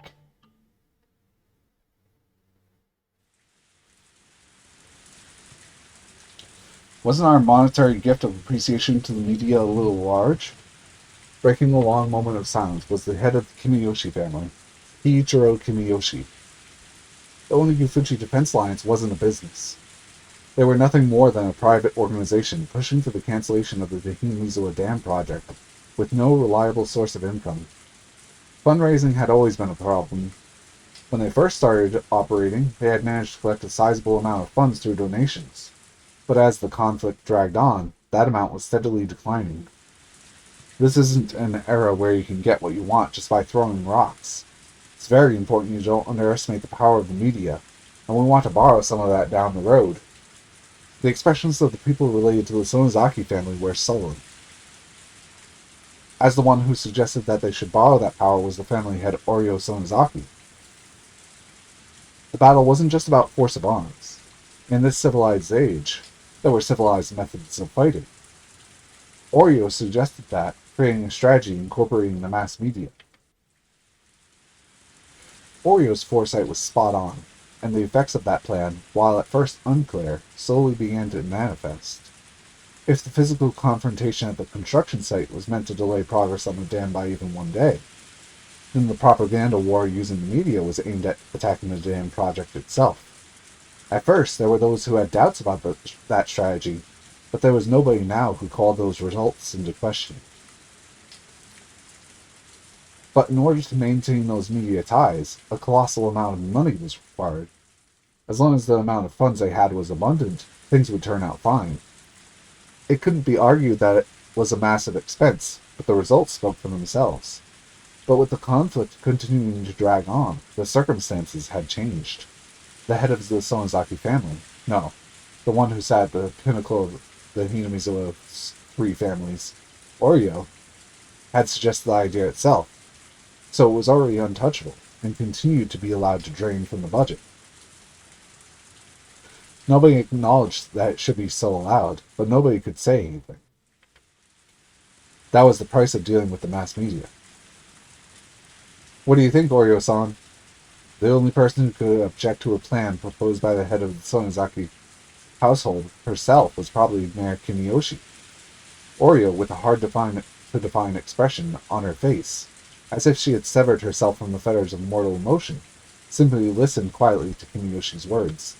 Wasn't our monetary gift of appreciation to the media a little large? Breaking the long moment of silence was the head of the Kimiyoshi family, Kiichiro Kimiyoshi. The Onigifuchi Defense Alliance wasn't a business. They were nothing more than a private organization pushing for the cancellation of the Hinamizawa Dam project, with no reliable source of income. Fundraising had always been a problem. When they first started operating, they had managed to collect a sizable amount of funds through donations. But as the conflict dragged on, that amount was steadily declining. This isn't an era where you can get what you want just by throwing rocks. It's very important you don't underestimate the power of the media, and we want to borrow some of that down the road. The expressions of the people related to the Sonozaki family were sullen. As the one who suggested that they should borrow that power was the family head Oryo Sonozaki. The battle wasn't just about force of arms. In this civilized age, there were civilized methods of fighting. Oryo suggested that, creating a strategy incorporating the mass media. Orio's foresight was spot on, and the effects of that plan, while at first unclear, slowly began to manifest. If the physical confrontation at the construction site was meant to delay progress on the dam by even one day, then the propaganda war using the media was aimed at attacking the dam project itself. At first, there were those who had doubts about that strategy, but there was nobody now who called those results into question. But in order to maintain those media ties, a colossal amount of money was required. As long as the amount of funds they had was abundant, things would turn out fine. It couldn't be argued that it was a massive expense, but the results spoke for themselves. But with the conflict continuing to drag on, the circumstances had changed. The head of the Sonozaki family, no, the one who sat at the pinnacle of the Hinamizawa three families, Oryo, had suggested the idea itself, so it was already untouchable, and continued to be allowed to drain from the budget. Nobody acknowledged that it should be so allowed, but nobody could say anything. That was the price of dealing with the mass media. What do you think, Oryo-san? The only person who could object to a plan proposed by the head of the Sonozaki household herself was probably Mayor Kimiyoshi. Oryo, with a hard-to-define expression on her face, as if she had severed herself from the fetters of mortal emotion, simply listened quietly to Kimiyoshi's words.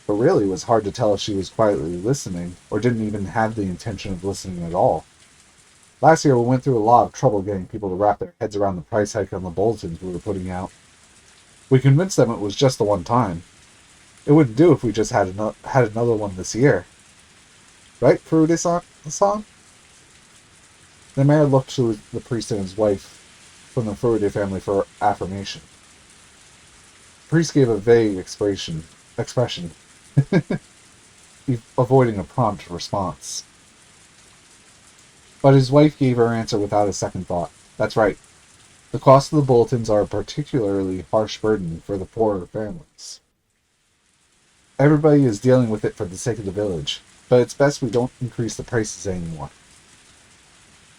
But really it was hard to tell if she was quietly listening, or didn't even have the intention of listening at all. Last year we went through a lot of trouble getting people to wrap their heads around the price hike on the bulletins we were putting out. We convinced them it was just the one time. It wouldn't do if we just had another one this year. Right, Furude-san? The mayor looked to the priest and his wife from the Furude family for affirmation. The priest gave a vague expression, avoiding a prompt response. But his wife gave her answer without a second thought. That's right. The cost of the bulletins are a particularly harsh burden for the poorer families. Everybody is dealing with it for the sake of the village, but it's best we don't increase the prices anymore.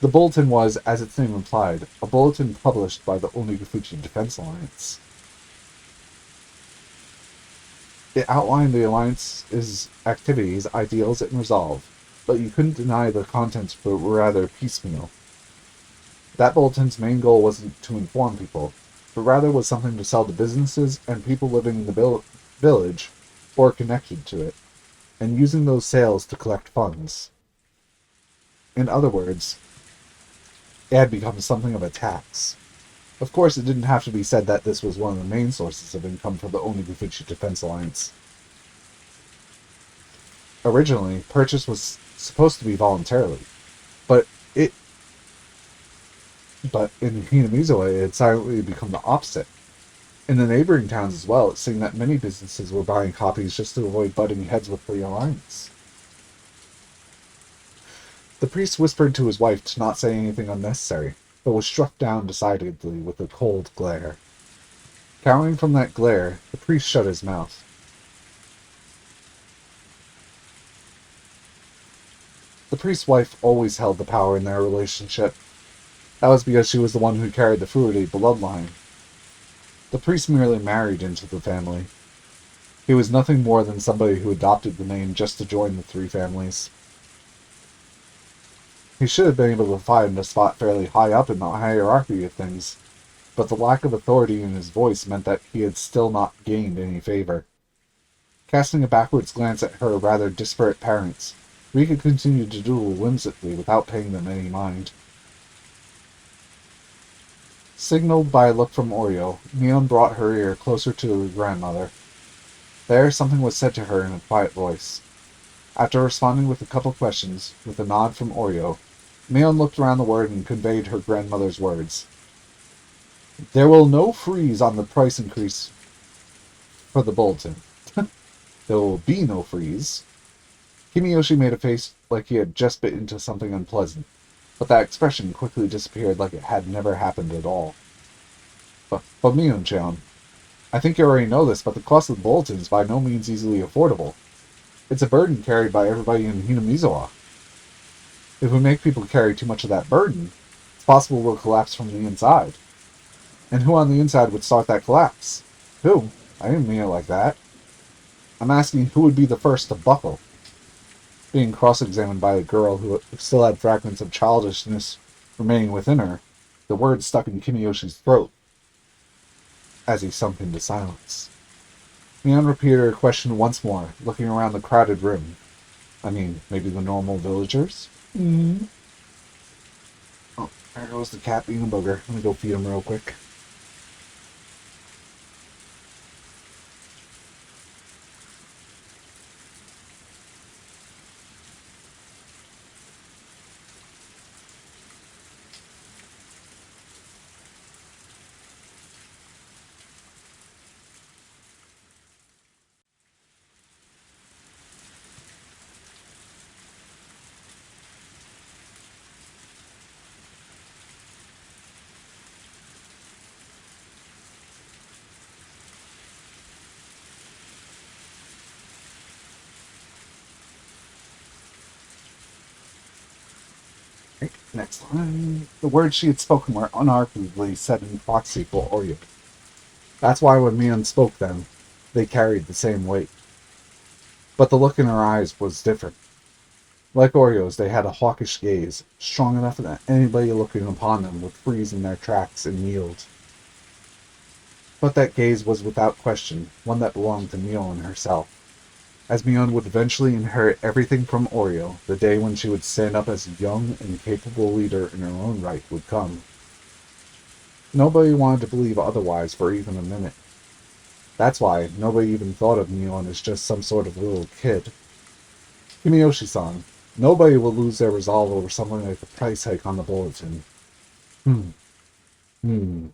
The bulletin was, as its name implied, a bulletin published by the Onigufuchi Defense Alliance. It outlined the Alliance's activities, ideals, and resolve, but you couldn't deny the contents were rather piecemeal. That bulletin's main goal wasn't to inform people, but rather was something to sell to businesses and people living in the village or connected to it, and using those sales to collect funds. In other words, it had become something of a tax. Of course, it didn't have to be said that this was one of the main sources of income for the Onigufuchi Defense Alliance. Originally, purchase was supposed to be voluntarily, but in Hinamizawa it had silently become the opposite. In the neighboring towns as well, it seemed that many businesses were buying copies just to avoid butting heads with the Alliance. The priest whispered to his wife to not say anything unnecessary, but was struck down decidedly with a cold glare. Cowering from that glare, the priest shut his mouth. The priest's wife always held the power in their relationship. That was because she was the one who carried the Furude bloodline. The priest merely married into the family. He was nothing more than somebody who adopted the name just to join the three families. He should have been able to find a spot fairly high up in the hierarchy of things, but the lack of authority in his voice meant that he had still not gained any favor. Casting a backwards glance at her rather disparate parents, Rika continued to duel whimsically without paying them any mind. Signaled by a look from Oryo, Mion brought her ear closer to her grandmother. There, something was said to her in a quiet voice. After responding with a couple questions, with a nod from Oryo, Mion looked around the word and conveyed her grandmother's words. There will no freeze on the price increase for the bulletin. There will be no freeze. Kimiyoshi made a face like he had just bit into something unpleasant, but that expression quickly disappeared like it had never happened at all. But Mion-chan, I think you already know this, but the cost of the bulletin is by no means easily affordable. It's a burden carried by everybody in Hinamizawa. If we make people carry too much of that burden, it's possible we'll collapse from the inside. And who on the inside would start that collapse? Who? I didn't mean it like that. I'm asking who would be the first to buckle. Being cross-examined by a girl who still had fragments of childishness remaining within her, the words stuck in Kimiyoshi's throat as he sunk into silence. Mion repeated her question once more, looking around the crowded room. I mean, maybe the normal villagers? Mm. Oh, there goes the cat being a booger. Let me go feed him real quick. Next line. The words she had spoken were unarguably said in proxy for Oreo. That's why when Mion spoke them, they carried the same weight. But the look in her eyes was different. Like Oreo's, they had a hawkish gaze, strong enough that anybody looking upon them would freeze in their tracks and yield. But that gaze was without question one that belonged to Mion herself, as Mion would eventually inherit everything from Oreo. The day when she would stand up as a young and capable leader in her own right would come. Nobody wanted to believe otherwise for even a minute. That's why nobody even thought of Mion as just some sort of little kid. Kimiyoshi-san, nobody will lose their resolve over something like the price hike on the bulletin. Hmm. Hmm.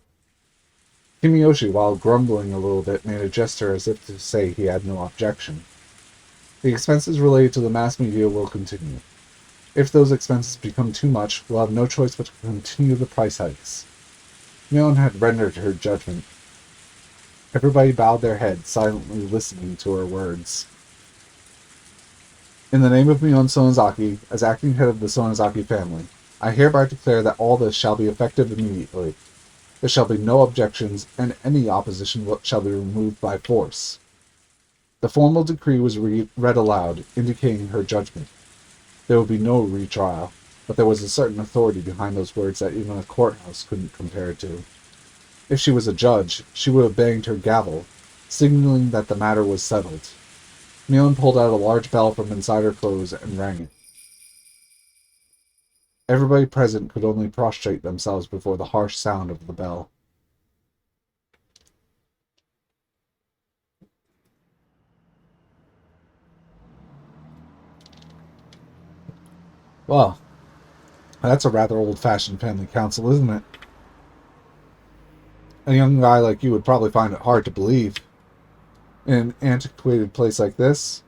Kimiyoshi, while grumbling a little bit, made a gesture as if to say he had no objection. The expenses related to the mass media will continue. If those expenses become too much, we'll have no choice but to continue the price hikes. Mion had rendered her judgment. Everybody bowed their heads, silently listening to her words. In the name of Mion Sonozaki, as acting head of the Sonozaki family, I hereby declare that all this shall be effective immediately. There shall be no objections, and any opposition shall be removed by force. The formal decree was read aloud, indicating her judgment. There would be no retrial, but there was a certain authority behind those words that even a courthouse couldn't compare to. If she was a judge, she would have banged her gavel, signaling that the matter was settled. Mion pulled out a large bell from inside her clothes and rang it. Everybody present could only prostrate themselves before the harsh sound of the bell. Well, that's a rather old-fashioned family council, isn't it? A young guy like you would probably find it hard to believe. In an antiquated place like this,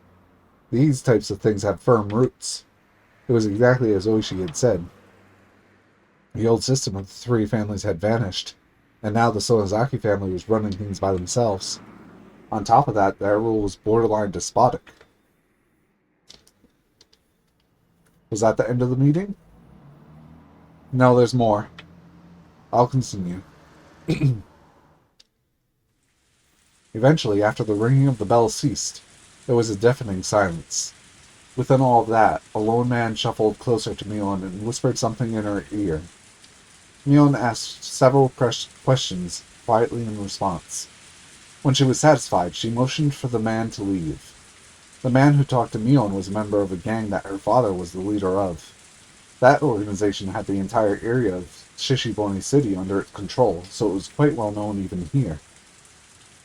these types of things have firm roots. It was exactly as Oishi had said. The old system of the three families had vanished, and now the Sonozaki family was running things by themselves. On top of that, their rule was borderline despotic. Was that the end of the meeting? No, there's more. I'll continue. Eventually, after the ringing of the bell ceased, there was a deafening silence. Within all of that, a lone man shuffled closer to Mion and whispered something in her ear. Mion asked several questions quietly in response. When she was satisfied, she motioned for the man to leave. The man who talked to Mion was a member of a gang that her father was the leader of. That organization had the entire area of Shishibone City under its control, so it was quite well known even here.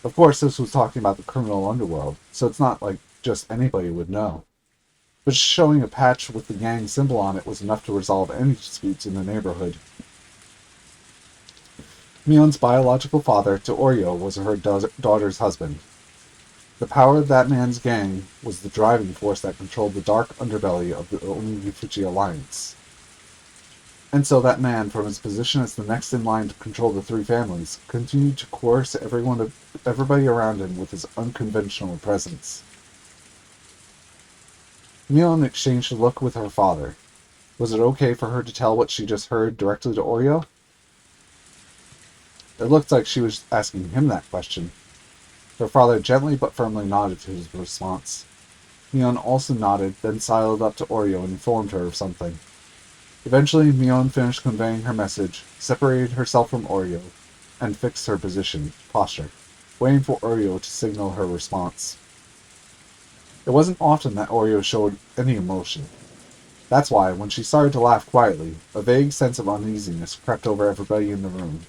Of course, this was talking about the criminal underworld, so it's not like just anybody would know. But showing a patch with the gang symbol on it was enough to resolve any disputes in the neighborhood. Mion's biological father, to Oreo, was her daughter's husband. The power of that man's gang was the driving force that controlled the dark underbelly of the Onigufuchi alliance. And so that man, from his position as the next in line to control the three families, continued to coerce everybody around him with his unconventional presence. Mion exchanged a look with her father. Was it okay for her to tell what she just heard directly to Oreo? It looked like she was asking him that question. Her father gently but firmly nodded to his response. Mion also nodded, then sidled up to Oreo and informed her of something. Eventually, Mion finished conveying her message, separated herself from Oreo, and fixed her posture, waiting for Oreo to signal her response. It wasn't often that Oreo showed any emotion. That's why, when she started to laugh quietly, a vague sense of uneasiness crept over everybody in the room.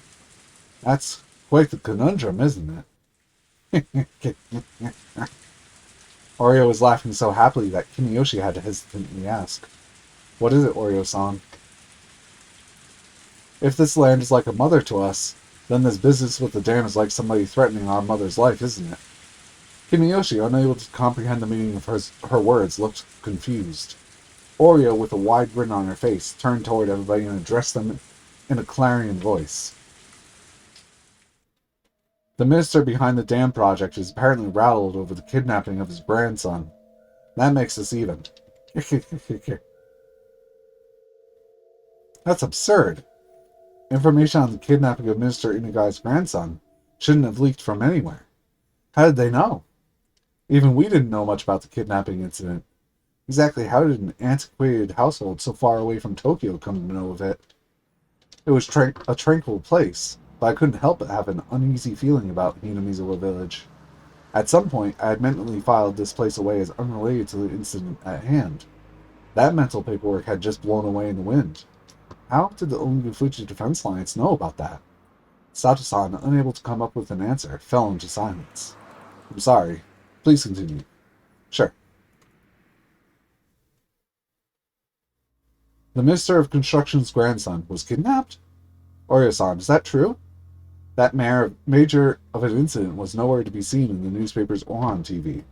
That's quite the conundrum, isn't it? Oreo was laughing so happily that Kimiyoshi had to hesitantly ask, "What is it, Oreo-san?" "If this land is like a mother to us, then this business with the dam is like somebody threatening our mother's life, isn't it?" Kimiyoshi, unable to comprehend the meaning of her words, looked confused. Oreo, with a wide grin on her face, turned toward everybody and addressed them in a clarion voice. "The minister behind the dam project is apparently rattled over the kidnapping of his grandson. That makes us even." "That's absurd. Information on the kidnapping of Minister Inagai's grandson shouldn't have leaked from anywhere. How did they know? Even we didn't know much about the kidnapping incident. Exactly how did an antiquated household so far away from Tokyo come to know of it? It was a tranquil place, but I couldn't help but have an uneasy feeling about Hinamizawa village. At some point, I had mentally filed this place away as unrelated to the incident at hand. That mental paperwork had just blown away in the wind. How did the Onigufuji Defense Alliance know about that?" Sato-san, unable to come up with an answer, fell into silence. "I'm sorry. Please continue." "Sure. The Minister of Construction's grandson was kidnapped? Oreo-san, is that true? That major of an incident was nowhere to be seen in the newspapers or on TV.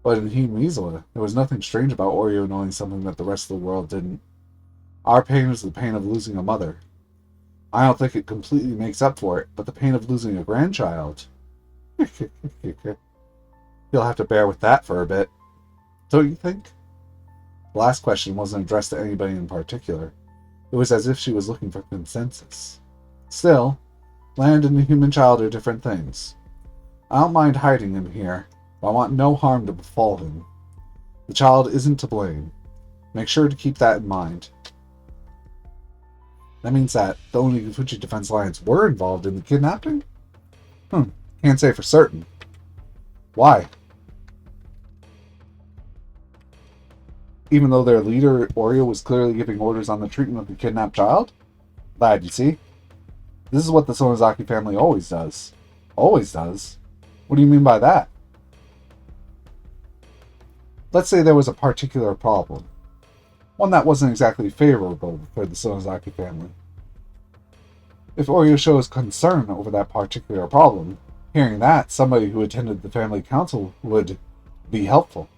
But in Hinamizawa, there was nothing strange about Oreo knowing something that the rest of the world didn't. Our pain is the pain of losing a mother. I don't think it completely makes up for it, but the pain of losing a grandchild..." "You'll have to bear with that for a bit. Don't you think?" The last question wasn't addressed to anybody in particular. It was as if she was looking for consensus. Still, land and the human child are different things. I don't mind hiding him here, but I want no harm to befall him. The child isn't to blame. Make sure to keep that in mind. That means that the Onigufuji Defense Alliance were involved in the kidnapping? Can't say for certain. Why? Even though their leader, Oreo, was clearly giving orders on the treatment of the kidnapped child? Lad, you see? This is what the Sonozaki family always does. Always does? What do you mean by that? Let's say there was a particular problem. One that wasn't exactly favorable for the Sonozaki family. If Oreo shows concern over that particular problem, hearing that, somebody who attended the family council would be helpful.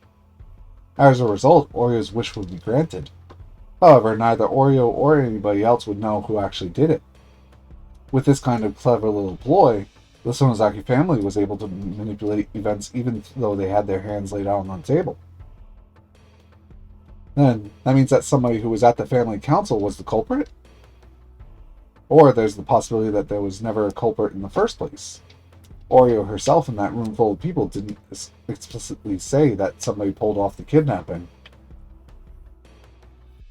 As a result, Oreo's wish would be granted. However, neither Oreo or anybody else would know who actually did it. With this kind of clever little ploy, the Sonozaki family was able to manipulate events even though they had their hands laid out on the table. Then, that means that somebody who was at the family council was the culprit? Or there's the possibility that there was never a culprit in the first place. Oreo herself in that room full of people didn't explicitly say that somebody pulled off the kidnapping.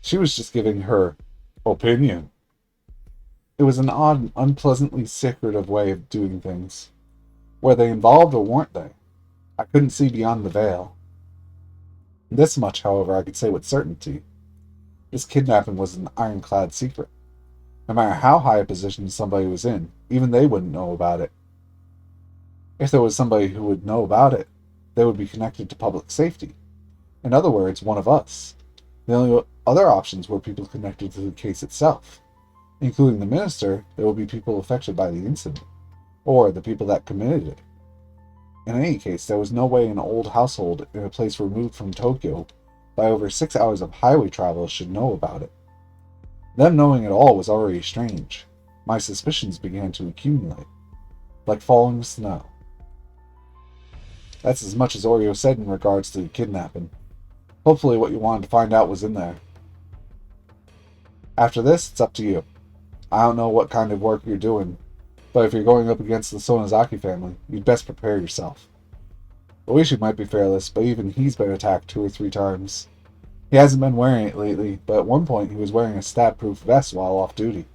She was just giving her opinion. It was an odd and unpleasantly secretive way of doing things. Were they involved or weren't they? I couldn't see beyond the veil. This much, however, I could say with certainty. This kidnapping was an ironclad secret. No matter how high a position somebody was in, even they wouldn't know about it. If there was somebody who would know about it, they would be connected to public safety. In other words, one of us. The only other options were people connected to the case itself. Including the minister, there would be people affected by the incident, or the people that committed it. In any case, there was no way an old household in a place removed from Tokyo by over 6 hours of highway travel should know about it. Them knowing it all was already strange. My suspicions began to accumulate, like falling snow. That's as much as Oreo said in regards to the kidnapping. Hopefully what you wanted to find out was in there. After this, it's up to you. I don't know what kind of work you're doing, but if you're going up against the Sonozaki family, you'd best prepare yourself. Oishi might be fearless, but even he's been attacked 2 or 3 times. He hasn't been wearing it lately, but at one point he was wearing a stab-proof vest while off duty.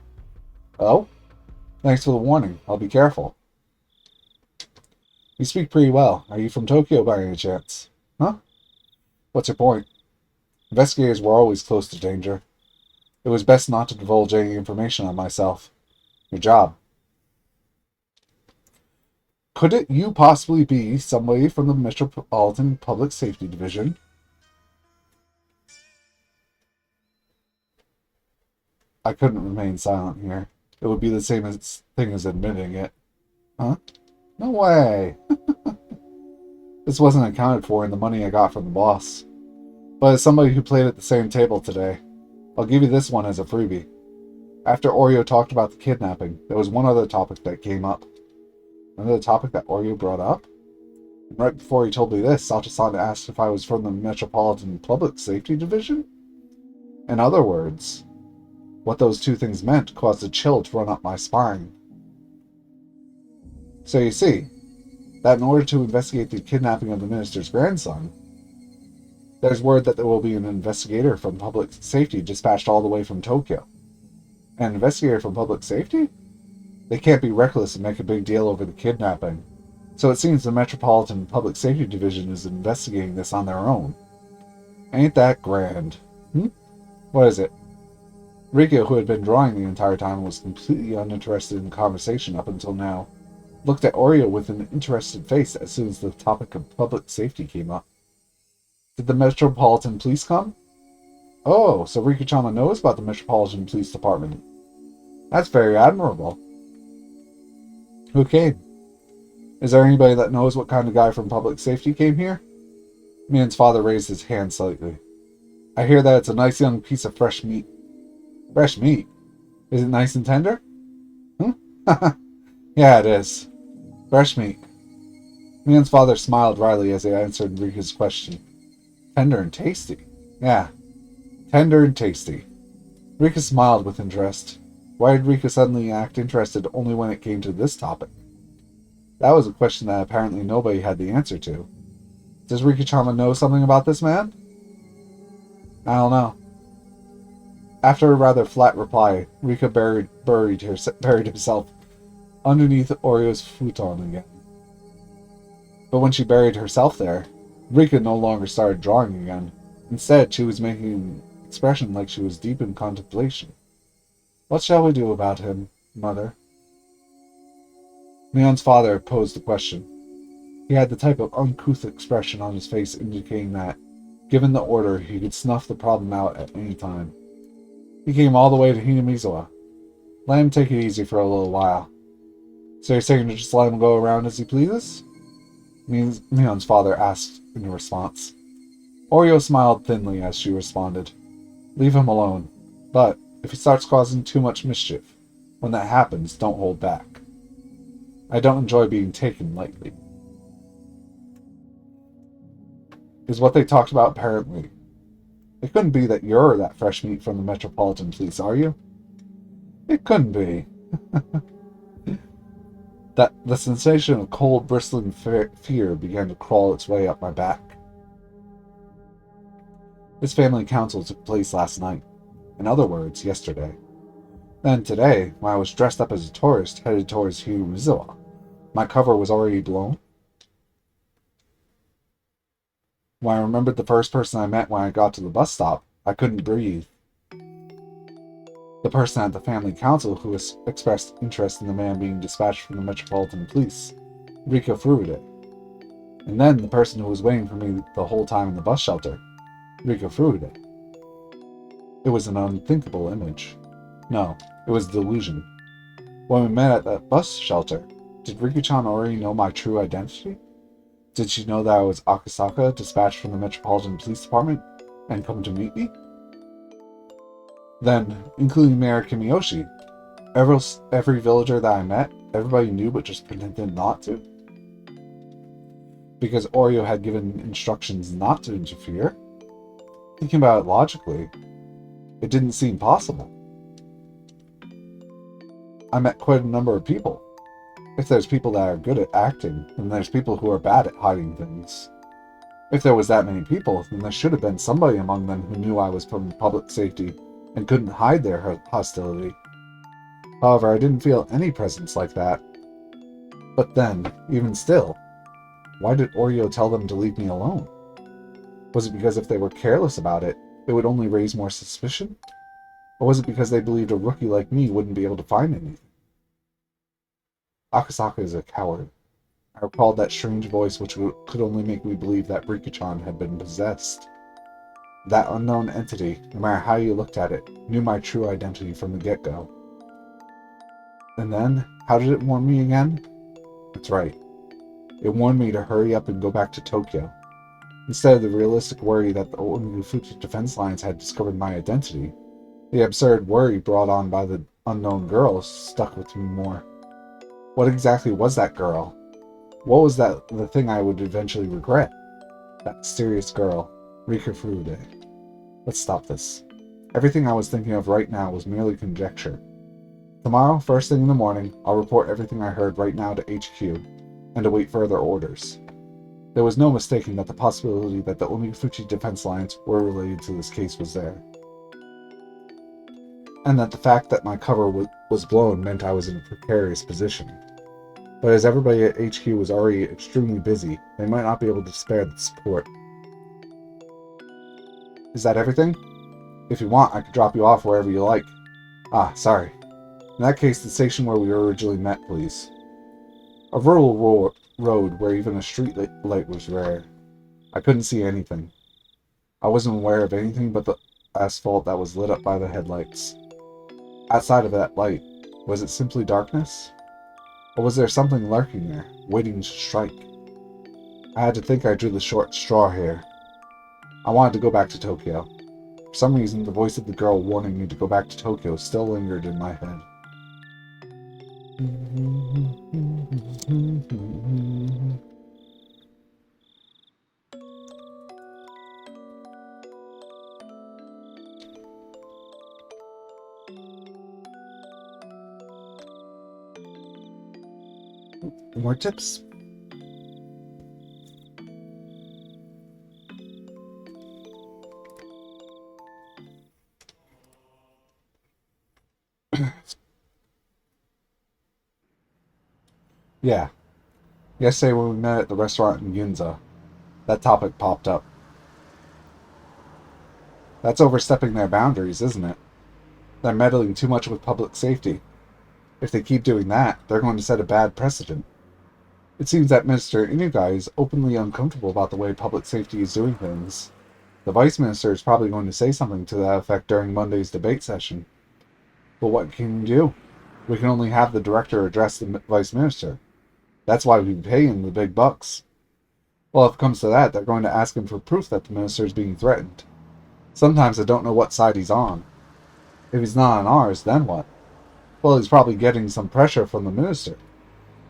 Oh? Thanks for the warning. I'll be careful. You speak pretty well. Are you from Tokyo by any chance? Huh? What's your point? Investigators were always close to danger. It was best not to divulge any information on myself. Your job. Couldn't you possibly be somebody from the Metropolitan Public Safety Division? I couldn't remain silent here. It would be the same thing as admitting it. Huh? No way! This wasn't accounted for in the money I got from the boss. But as somebody who played at the same table today, I'll give you this one as a freebie. After Oreo talked about the kidnapping, there was one other topic that came up. Another topic that Oreo brought up? And right before he told me this, Sato-san asked if I was from the Metropolitan Public Safety Division? In other words, what those two things meant caused a chill to run up my spine. So you see, that in order to investigate the kidnapping of the minister's grandson, there's word that there will be an investigator from public safety dispatched all the way from Tokyo. An investigator from public safety? They can't be reckless and make a big deal over the kidnapping. So it seems the Metropolitan Public Safety Division is investigating this on their own. Ain't that grand? What is it? Rika, who had been drawing the entire time and was completely uninterested in the conversation up until now, looked at Oreo with an interested face as soon as the topic of public safety came up. Did the Metropolitan Police come? Oh, so Rika-chama knows about the Metropolitan Police Department. That's very admirable. Who came? Is there anybody that knows what kind of guy from public safety came here? Mian's father raised his hand slightly. I hear that it's a nice young piece of fresh meat. Fresh meat? Is it nice and tender? Yeah, it is. Fresh meat. Mian's father smiled wryly as he answered Rika's question. Tender and tasty. Yeah, tender and tasty. Rika smiled with interest. Why did Rika suddenly act interested only when it came to this topic? That was a question that apparently nobody had the answer to. Does Rika-chama know something about this man? I don't know. After a rather flat reply, Rika buried himself underneath Oreo's futon again. But when she buried herself there, Rika no longer started drawing again. Instead, she was making an expression like she was deep in contemplation. What shall we do about him, Mother? Leon's father posed the question. He had the type of uncouth expression on his face indicating that, given the order, he could snuff the problem out at any time. He came all the way to Hinamizawa. Let him take it easy for a little while. So you're saying to just let him go around as he pleases? Leon's father asked in response. Oreo smiled thinly as she responded. Leave him alone. But, if he starts causing too much mischief, when that happens, don't hold back. I don't enjoy being taken lightly. Is what they talked about apparently. It couldn't be that you're that fresh meat from the Metropolitan Police, are you? It couldn't be. That the sensation of cold, bristling fear began to crawl its way up my back. This family council took place last night. In other words, yesterday. Then today, when I was dressed up as a tourist headed towards Higurashi, my cover was already blown. When I remembered the first person I met when I got to the bus stop, I couldn't breathe. The person at the family council who expressed interest in the man being dispatched from the Metropolitan Police, Rika Furude. And then the person who was waiting for me the whole time in the bus shelter, Rika Furude. It was an unthinkable image. No, it was a delusion. When we met at that bus shelter, did Riku-chan already know my true identity? Did she know that I was Akasaka, dispatched from the Metropolitan Police Department, and come to meet me? Then, including Mayor Kimiyoshi, every villager that I met, everybody knew but just pretended not to? Because Oreo had given instructions not to interfere? Thinking about it logically, it didn't seem possible. I met quite a number of people. If there's people that are good at acting, then there's people who are bad at hiding things. If there was that many people, then there should have been somebody among them who knew I was from public safety and couldn't hide their hostility. However, I didn't feel any presence like that. But then, even still, why did Oreo tell them to leave me alone? Was it because if they were careless about it, it would only raise more suspicion? Or was it because they believed a rookie like me wouldn't be able to find anything? Akasaka is a coward. I recalled that strange voice which could only make me believe that Rikichan had been possessed. That unknown entity, no matter how you looked at it, knew my true identity from the get-go. And then, how did it warn me again? That's right. It warned me to hurry up and go back to Tokyo. Instead of the realistic worry that the Onizufuchi defense lines had discovered my identity, the absurd worry brought on by the unknown girl stuck with me more. What exactly was that girl? What was the thing I would eventually regret? That mysterious girl, Rika Furude. Let's stop this. Everything I was thinking of right now was merely conjecture. Tomorrow, first thing in the morning, I'll report everything I heard right now to HQ, and await further orders. There was no mistaking that the possibility that the Onizufuchi defense lines were related to this case was there. And that the fact that my cover was blown meant I was in a precarious position. But as everybody at HQ was already extremely busy, they might not be able to spare the support. Is that everything? If you want, I could drop you off wherever you like. Ah, sorry. In that case, the station where we originally met, please. A rural road where even a street light was rare. I couldn't see anything. I wasn't aware of anything but the asphalt that was lit up by the headlights. Outside of that light, was it simply darkness? Or was there something lurking there, waiting to strike? I had to think I drew the short straw here. I wanted to go back to Tokyo. For some reason, the voice of the girl warning me to go back to Tokyo still lingered in my head. More tips? Yeah. Yesterday when we met at the restaurant in Ginza, that topic popped up. That's overstepping their boundaries, isn't it? They're meddling too much with public safety. If they keep doing that, they're going to set a bad precedent. It seems that Minister Inugai is openly uncomfortable about the way public safety is doing things. The Vice Minister is probably going to say something to that effect during Monday's debate session. But what can we do? We can only have the Director address the Vice Minister. That's why we pay him the big bucks. Well, if it comes to that, they're going to ask him for proof that the Minister is being threatened. Sometimes I don't know what side he's on. If he's not on ours, then what? Well, he's probably getting some pressure from the Minister.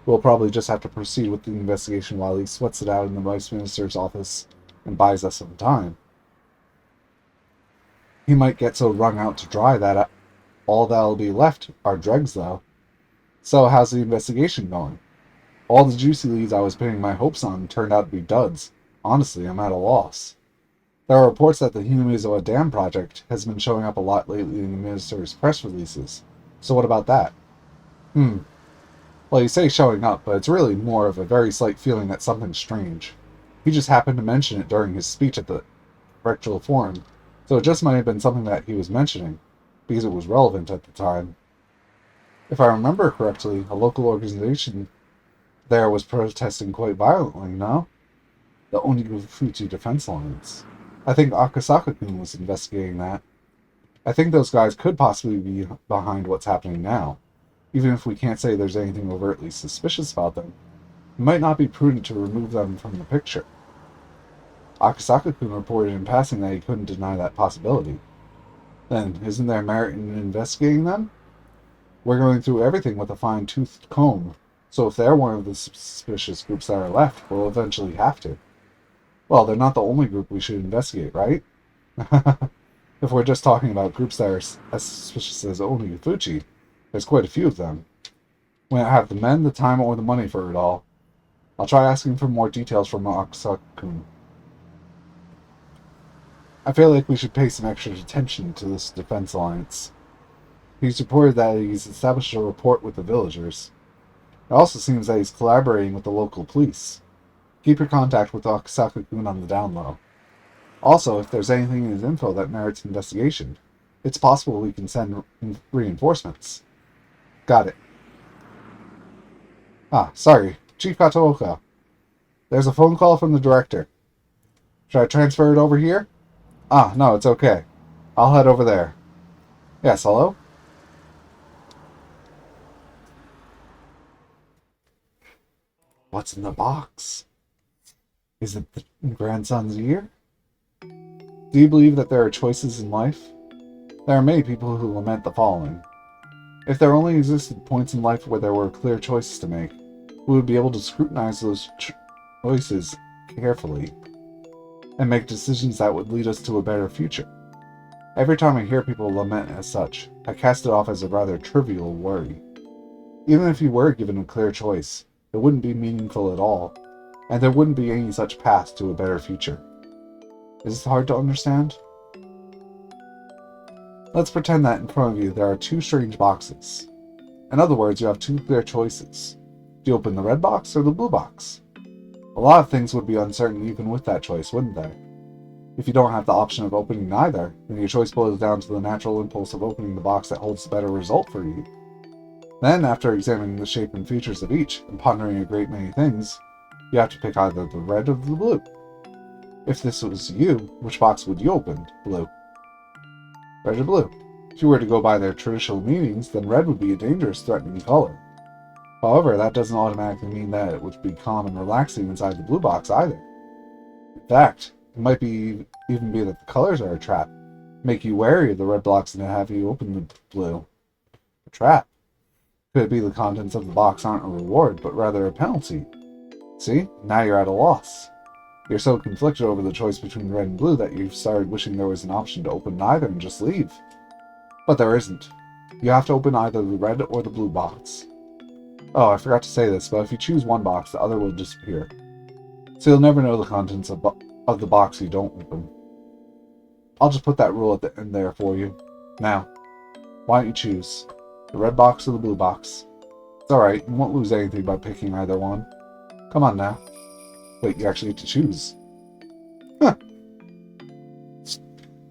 We'll probably just have to proceed with the investigation while he sweats it out in the Vice Minister's office and buys us some time. He might get so wrung out to dry that all that'll be left are dregs, though. So, how's the investigation going? All the juicy leads I was pinning my hopes on turned out to be duds. Honestly, I'm at a loss. There are reports that the Hinamizawa Dam project has been showing up a lot lately in the Minister's press releases. So what about that? Well, you say showing up, but it's really more of a very slight feeling that something's strange. He just happened to mention it during his speech at the rectal forum, so it just might have been something that he was mentioning, because it was relevant at the time. If I remember correctly, a local organization there was protesting quite violently, no? The Onizufuchi defense lines. I think Akasaka-kun was investigating that. I think those guys could possibly be behind what's happening now. Even if we can't say there's anything overtly suspicious about them, it might not be prudent to remove them from the picture. Akasaka-kun reported in passing that he couldn't deny that possibility. Then, isn't there merit in investigating them? We're going through everything with a fine-toothed comb, so if they're one of the suspicious groups that are left, we'll eventually have to. Well, they're not the only group we should investigate, right? If we're just talking about groups that are as suspicious as Onizufuchi, there's quite a few of them. We don't have the men, the time, or the money for it all. I'll try asking for more details from Aksa-kun. I feel like we should pay some extra attention to this defense alliance. He's reported that he's established a rapport with the villagers. It also seems that he's collaborating with the local police. Keep your contact with Akasaka-kun on the down low. Also, if there's anything in his info that merits investigation, it's possible we can send reinforcements. Got it. Ah, sorry. Chief Kataoka. There's a phone call from the director. Should I transfer it over here? Ah, no, it's okay. I'll head over there. Yes, hello? What's in the box? Is it the grandson's ear? Do you believe that there are choices in life? There are many people who lament the following. If there only existed points in life where there were clear choices to make, we would be able to scrutinize those choices carefully and make decisions that would lead us to a better future. Every time I hear people lament as such, I cast it off as a rather trivial worry. Even if you were given a clear choice, it wouldn't be meaningful at all, and there wouldn't be any such path to a better future. Is this hard to understand? Let's pretend that in front of you there are two strange boxes. In other words, you have two clear choices. Do you open the red box or the blue box? A lot of things would be uncertain even with that choice, wouldn't they? If you don't have the option of opening neither, then your choice boils down to the natural impulse of opening the box that holds the better result for you. Then, after examining the shape and features of each, and pondering a great many things, you have to pick either the red or the blue. If this was you, which box would you open? Blue. Red or blue? If you were to go by their traditional meanings, then red would be a dangerous, threatening color. However, that doesn't automatically mean that it would be calm and relaxing inside the blue box either. In fact, it might even be that the colors are a trap, make you wary of the red box and have you open the blue. A trap? Could it be the contents of the box aren't a reward, but rather a penalty? See? Now you're at a loss. You're so conflicted over the choice between red and blue that you've started wishing there was an option to open neither and just leave. But there isn't. You have to open either the red or the blue box. Oh, I forgot to say this, but if you choose one box, the other will disappear. So you'll never know the contents of the box you don't open. I'll just put that rule at the end there for you. Now, why don't you choose? The red box or the blue box? It's alright, you won't lose anything by picking either one. Come on now. Wait, you actually get to choose. Huh.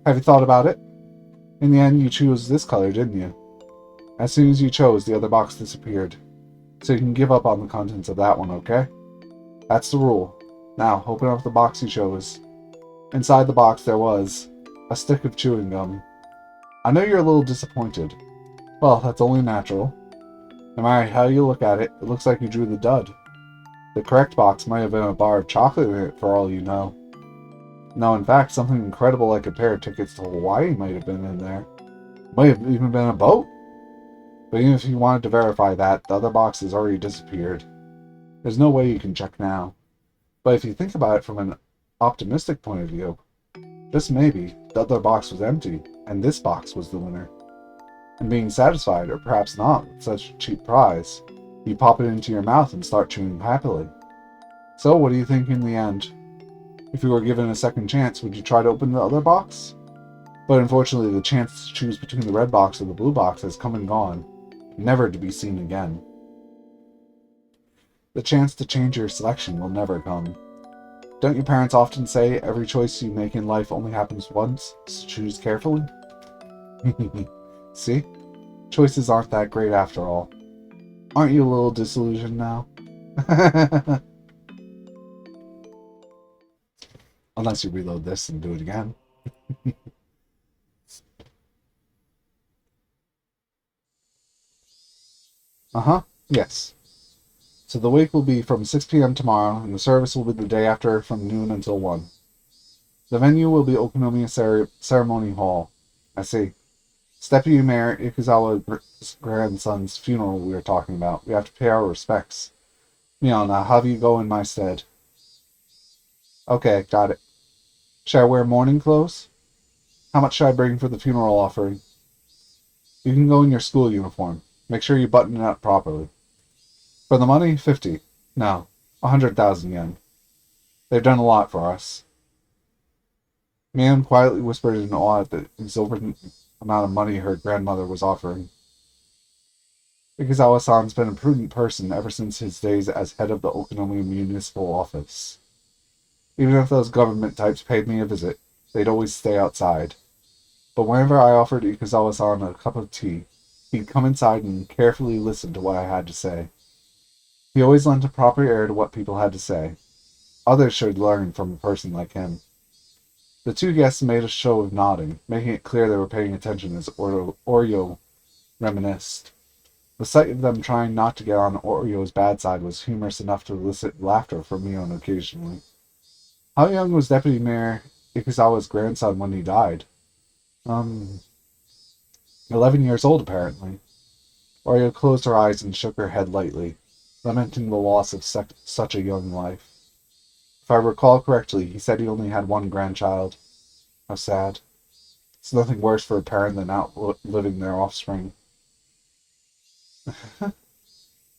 Have you thought about it? In the end, you chose this color, didn't you? As soon as you chose, the other box disappeared. So you can give up on the contents of that one, okay? That's the rule. Now, open up the box you chose. Inside the box there was a stick of chewing gum. I know you're a little disappointed. Well, that's only natural. No matter how you look at it, it looks like you drew the dud. The correct box might have been a bar of chocolate in it for all you know. No, in fact, something incredible like a pair of tickets to Hawaii might have been in there. Might have even been a boat. But even if you wanted to verify that, the other box has already disappeared. There's no way you can check now. But if you think about it from an optimistic point of view, just maybe, the other box was empty, and this box was the winner. And being satisfied, or perhaps not, with such a cheap prize, you pop it into your mouth and start chewing happily. So what do you think in the end? If you were given a second chance, would you try to open the other box? But unfortunately, the chance to choose between the red box and the blue box has come and gone, never to be seen again. The chance to change your selection will never come. Don't your parents often say every choice you make in life only happens once, so choose carefully? See? Choices aren't that great after all. Aren't you a little disillusioned now? Unless you reload this and do it again. Uh-huh, yes. So the wake will be from 6 p.m. tomorrow, and the service will be the day after from noon until 1. The venue will be Okonomiya Ceremony Hall. I see. It's Deputy Mayor Ikuzawa's grandson's funeral we were talking about. We have to pay our respects. Now have you go in my stead. Okay, got it. Should I wear mourning clothes? How much should I bring for the funeral offering? You can go in your school uniform. Make sure you button it up properly. For the money, 50. No, 100,000 yen. They've done a lot for us. Mion quietly whispered in awe at the exorbitant amount of money her grandmother was offering. Ikazawa-san's been a prudent person ever since his days as head of the Okinomi Municipal Office. Even if those government types paid me a visit, they'd always stay outside. But whenever I offered Ikazawa-san a cup of tea, he'd come inside and carefully listen to what I had to say. He always lent a proper ear to what people had to say. Others should learn from a person like him. The two guests made a show of nodding, making it clear they were paying attention as Oreo reminisced. The sight of them trying not to get on Oreo's bad side was humorous enough to elicit laughter from Mion occasionally. How young was Deputy Mayor Ikuzawa's grandson when he died? 11 years old, apparently. Oreo closed her eyes and shook her head lightly, lamenting the loss of such a young life. If I recall correctly, he said he only had one grandchild. How sad. It's nothing worse for a parent than outliving their offspring.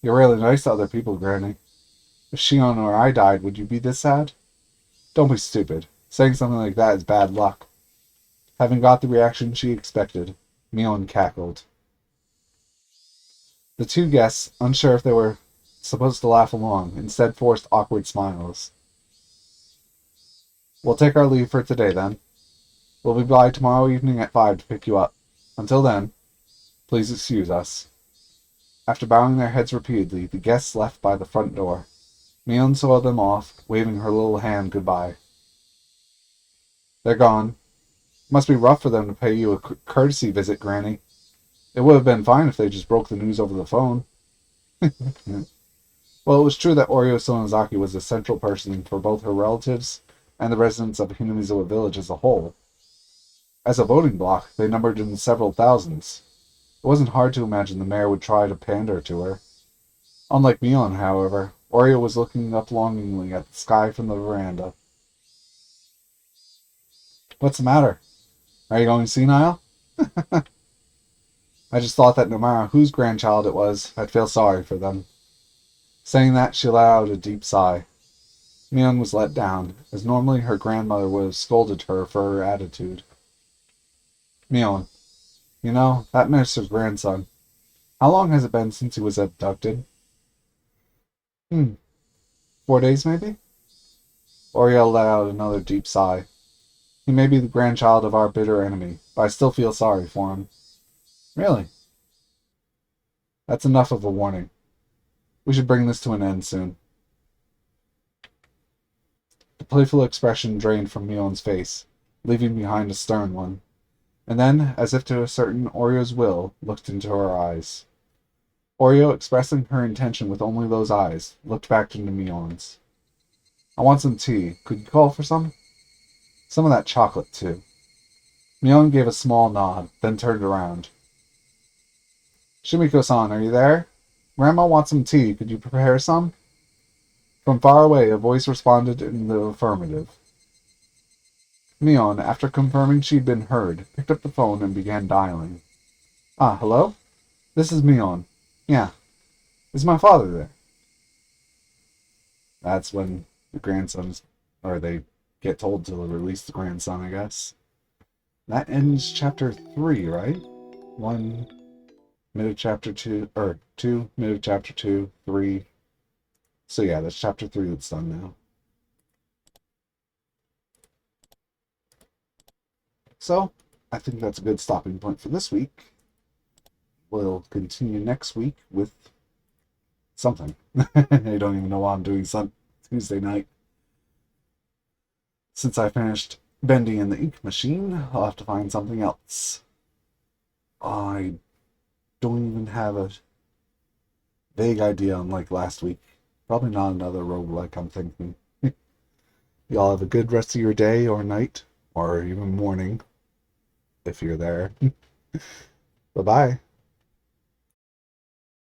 You're really nice to other people, Granny. If Shion or I died, would you be this sad? Don't be stupid. Saying something like that is bad luck. Having got the reaction she expected, Mion cackled. The two guests, unsure if they were supposed to laugh along, instead forced awkward smiles. We'll take our leave for today, then. We'll be by tomorrow evening at 5 to pick you up. Until then, please excuse us. After bowing their heads repeatedly, the guests left by the front door. Mion saw them off, waving her little hand goodbye. They're gone. Must be rough for them to pay you a courtesy visit, Granny. It would have been fine if they just broke the news over the phone. Well, it was true that Oreo Sonozaki was a central person for both her relatives and the residents of Hinamizawa village as a whole. As a voting bloc, they numbered in several thousands. It wasn't hard to imagine the mayor would try to pander to her. Unlike Mion, however, Oreo was looking up longingly at the sky from the veranda. What's the matter? Are you going senile? I just thought that no matter whose grandchild it was, I'd feel sorry for them. Saying that, she let out a deep sigh. Mion was let down, as normally her grandmother would have scolded her for her attitude. Mion, you know, that minister's grandson. How long has it been since he was abducted? 4 days, maybe? Oriel let out another deep sigh. He may be the grandchild of our bitter enemy, but I still feel sorry for him. Really? That's enough of a warning. We should bring this to an end soon. The playful expression drained from Mion's face, leaving behind a stern one, and then, as if to ascertain Oreo's will, looked into her eyes. Oreo, expressing her intention with only those eyes, looked back into Mion's. I want some tea. Could you call for some? Some of that chocolate, too. Mion gave a small nod, then turned around. Shimiko-san, are you there? Grandma wants some tea. Could you prepare some? From far away, a voice responded in the affirmative. Mion, after confirming she'd been heard, picked up the phone and began dialing. Ah, hello? This is Mion. Yeah. Is my father there? That's when the grandsons, or they get told to release the grandson, I guess. That ends chapter 3, right? 1, mid of chapter 2, or 2, mid of chapter 2, 3. So yeah, that's chapter 3 that's done now. So, I think that's a good stopping point for this week. We'll continue next week with something. I don't even know why I'm doing Tuesday night. Since I finished bending in the ink machine, I'll have to find something else. I don't even have a vague idea unlike last week. Probably not another roguelike, I'm thinking. Y'all have a good rest of your day or night, or even morning, if you're there. Bye-bye.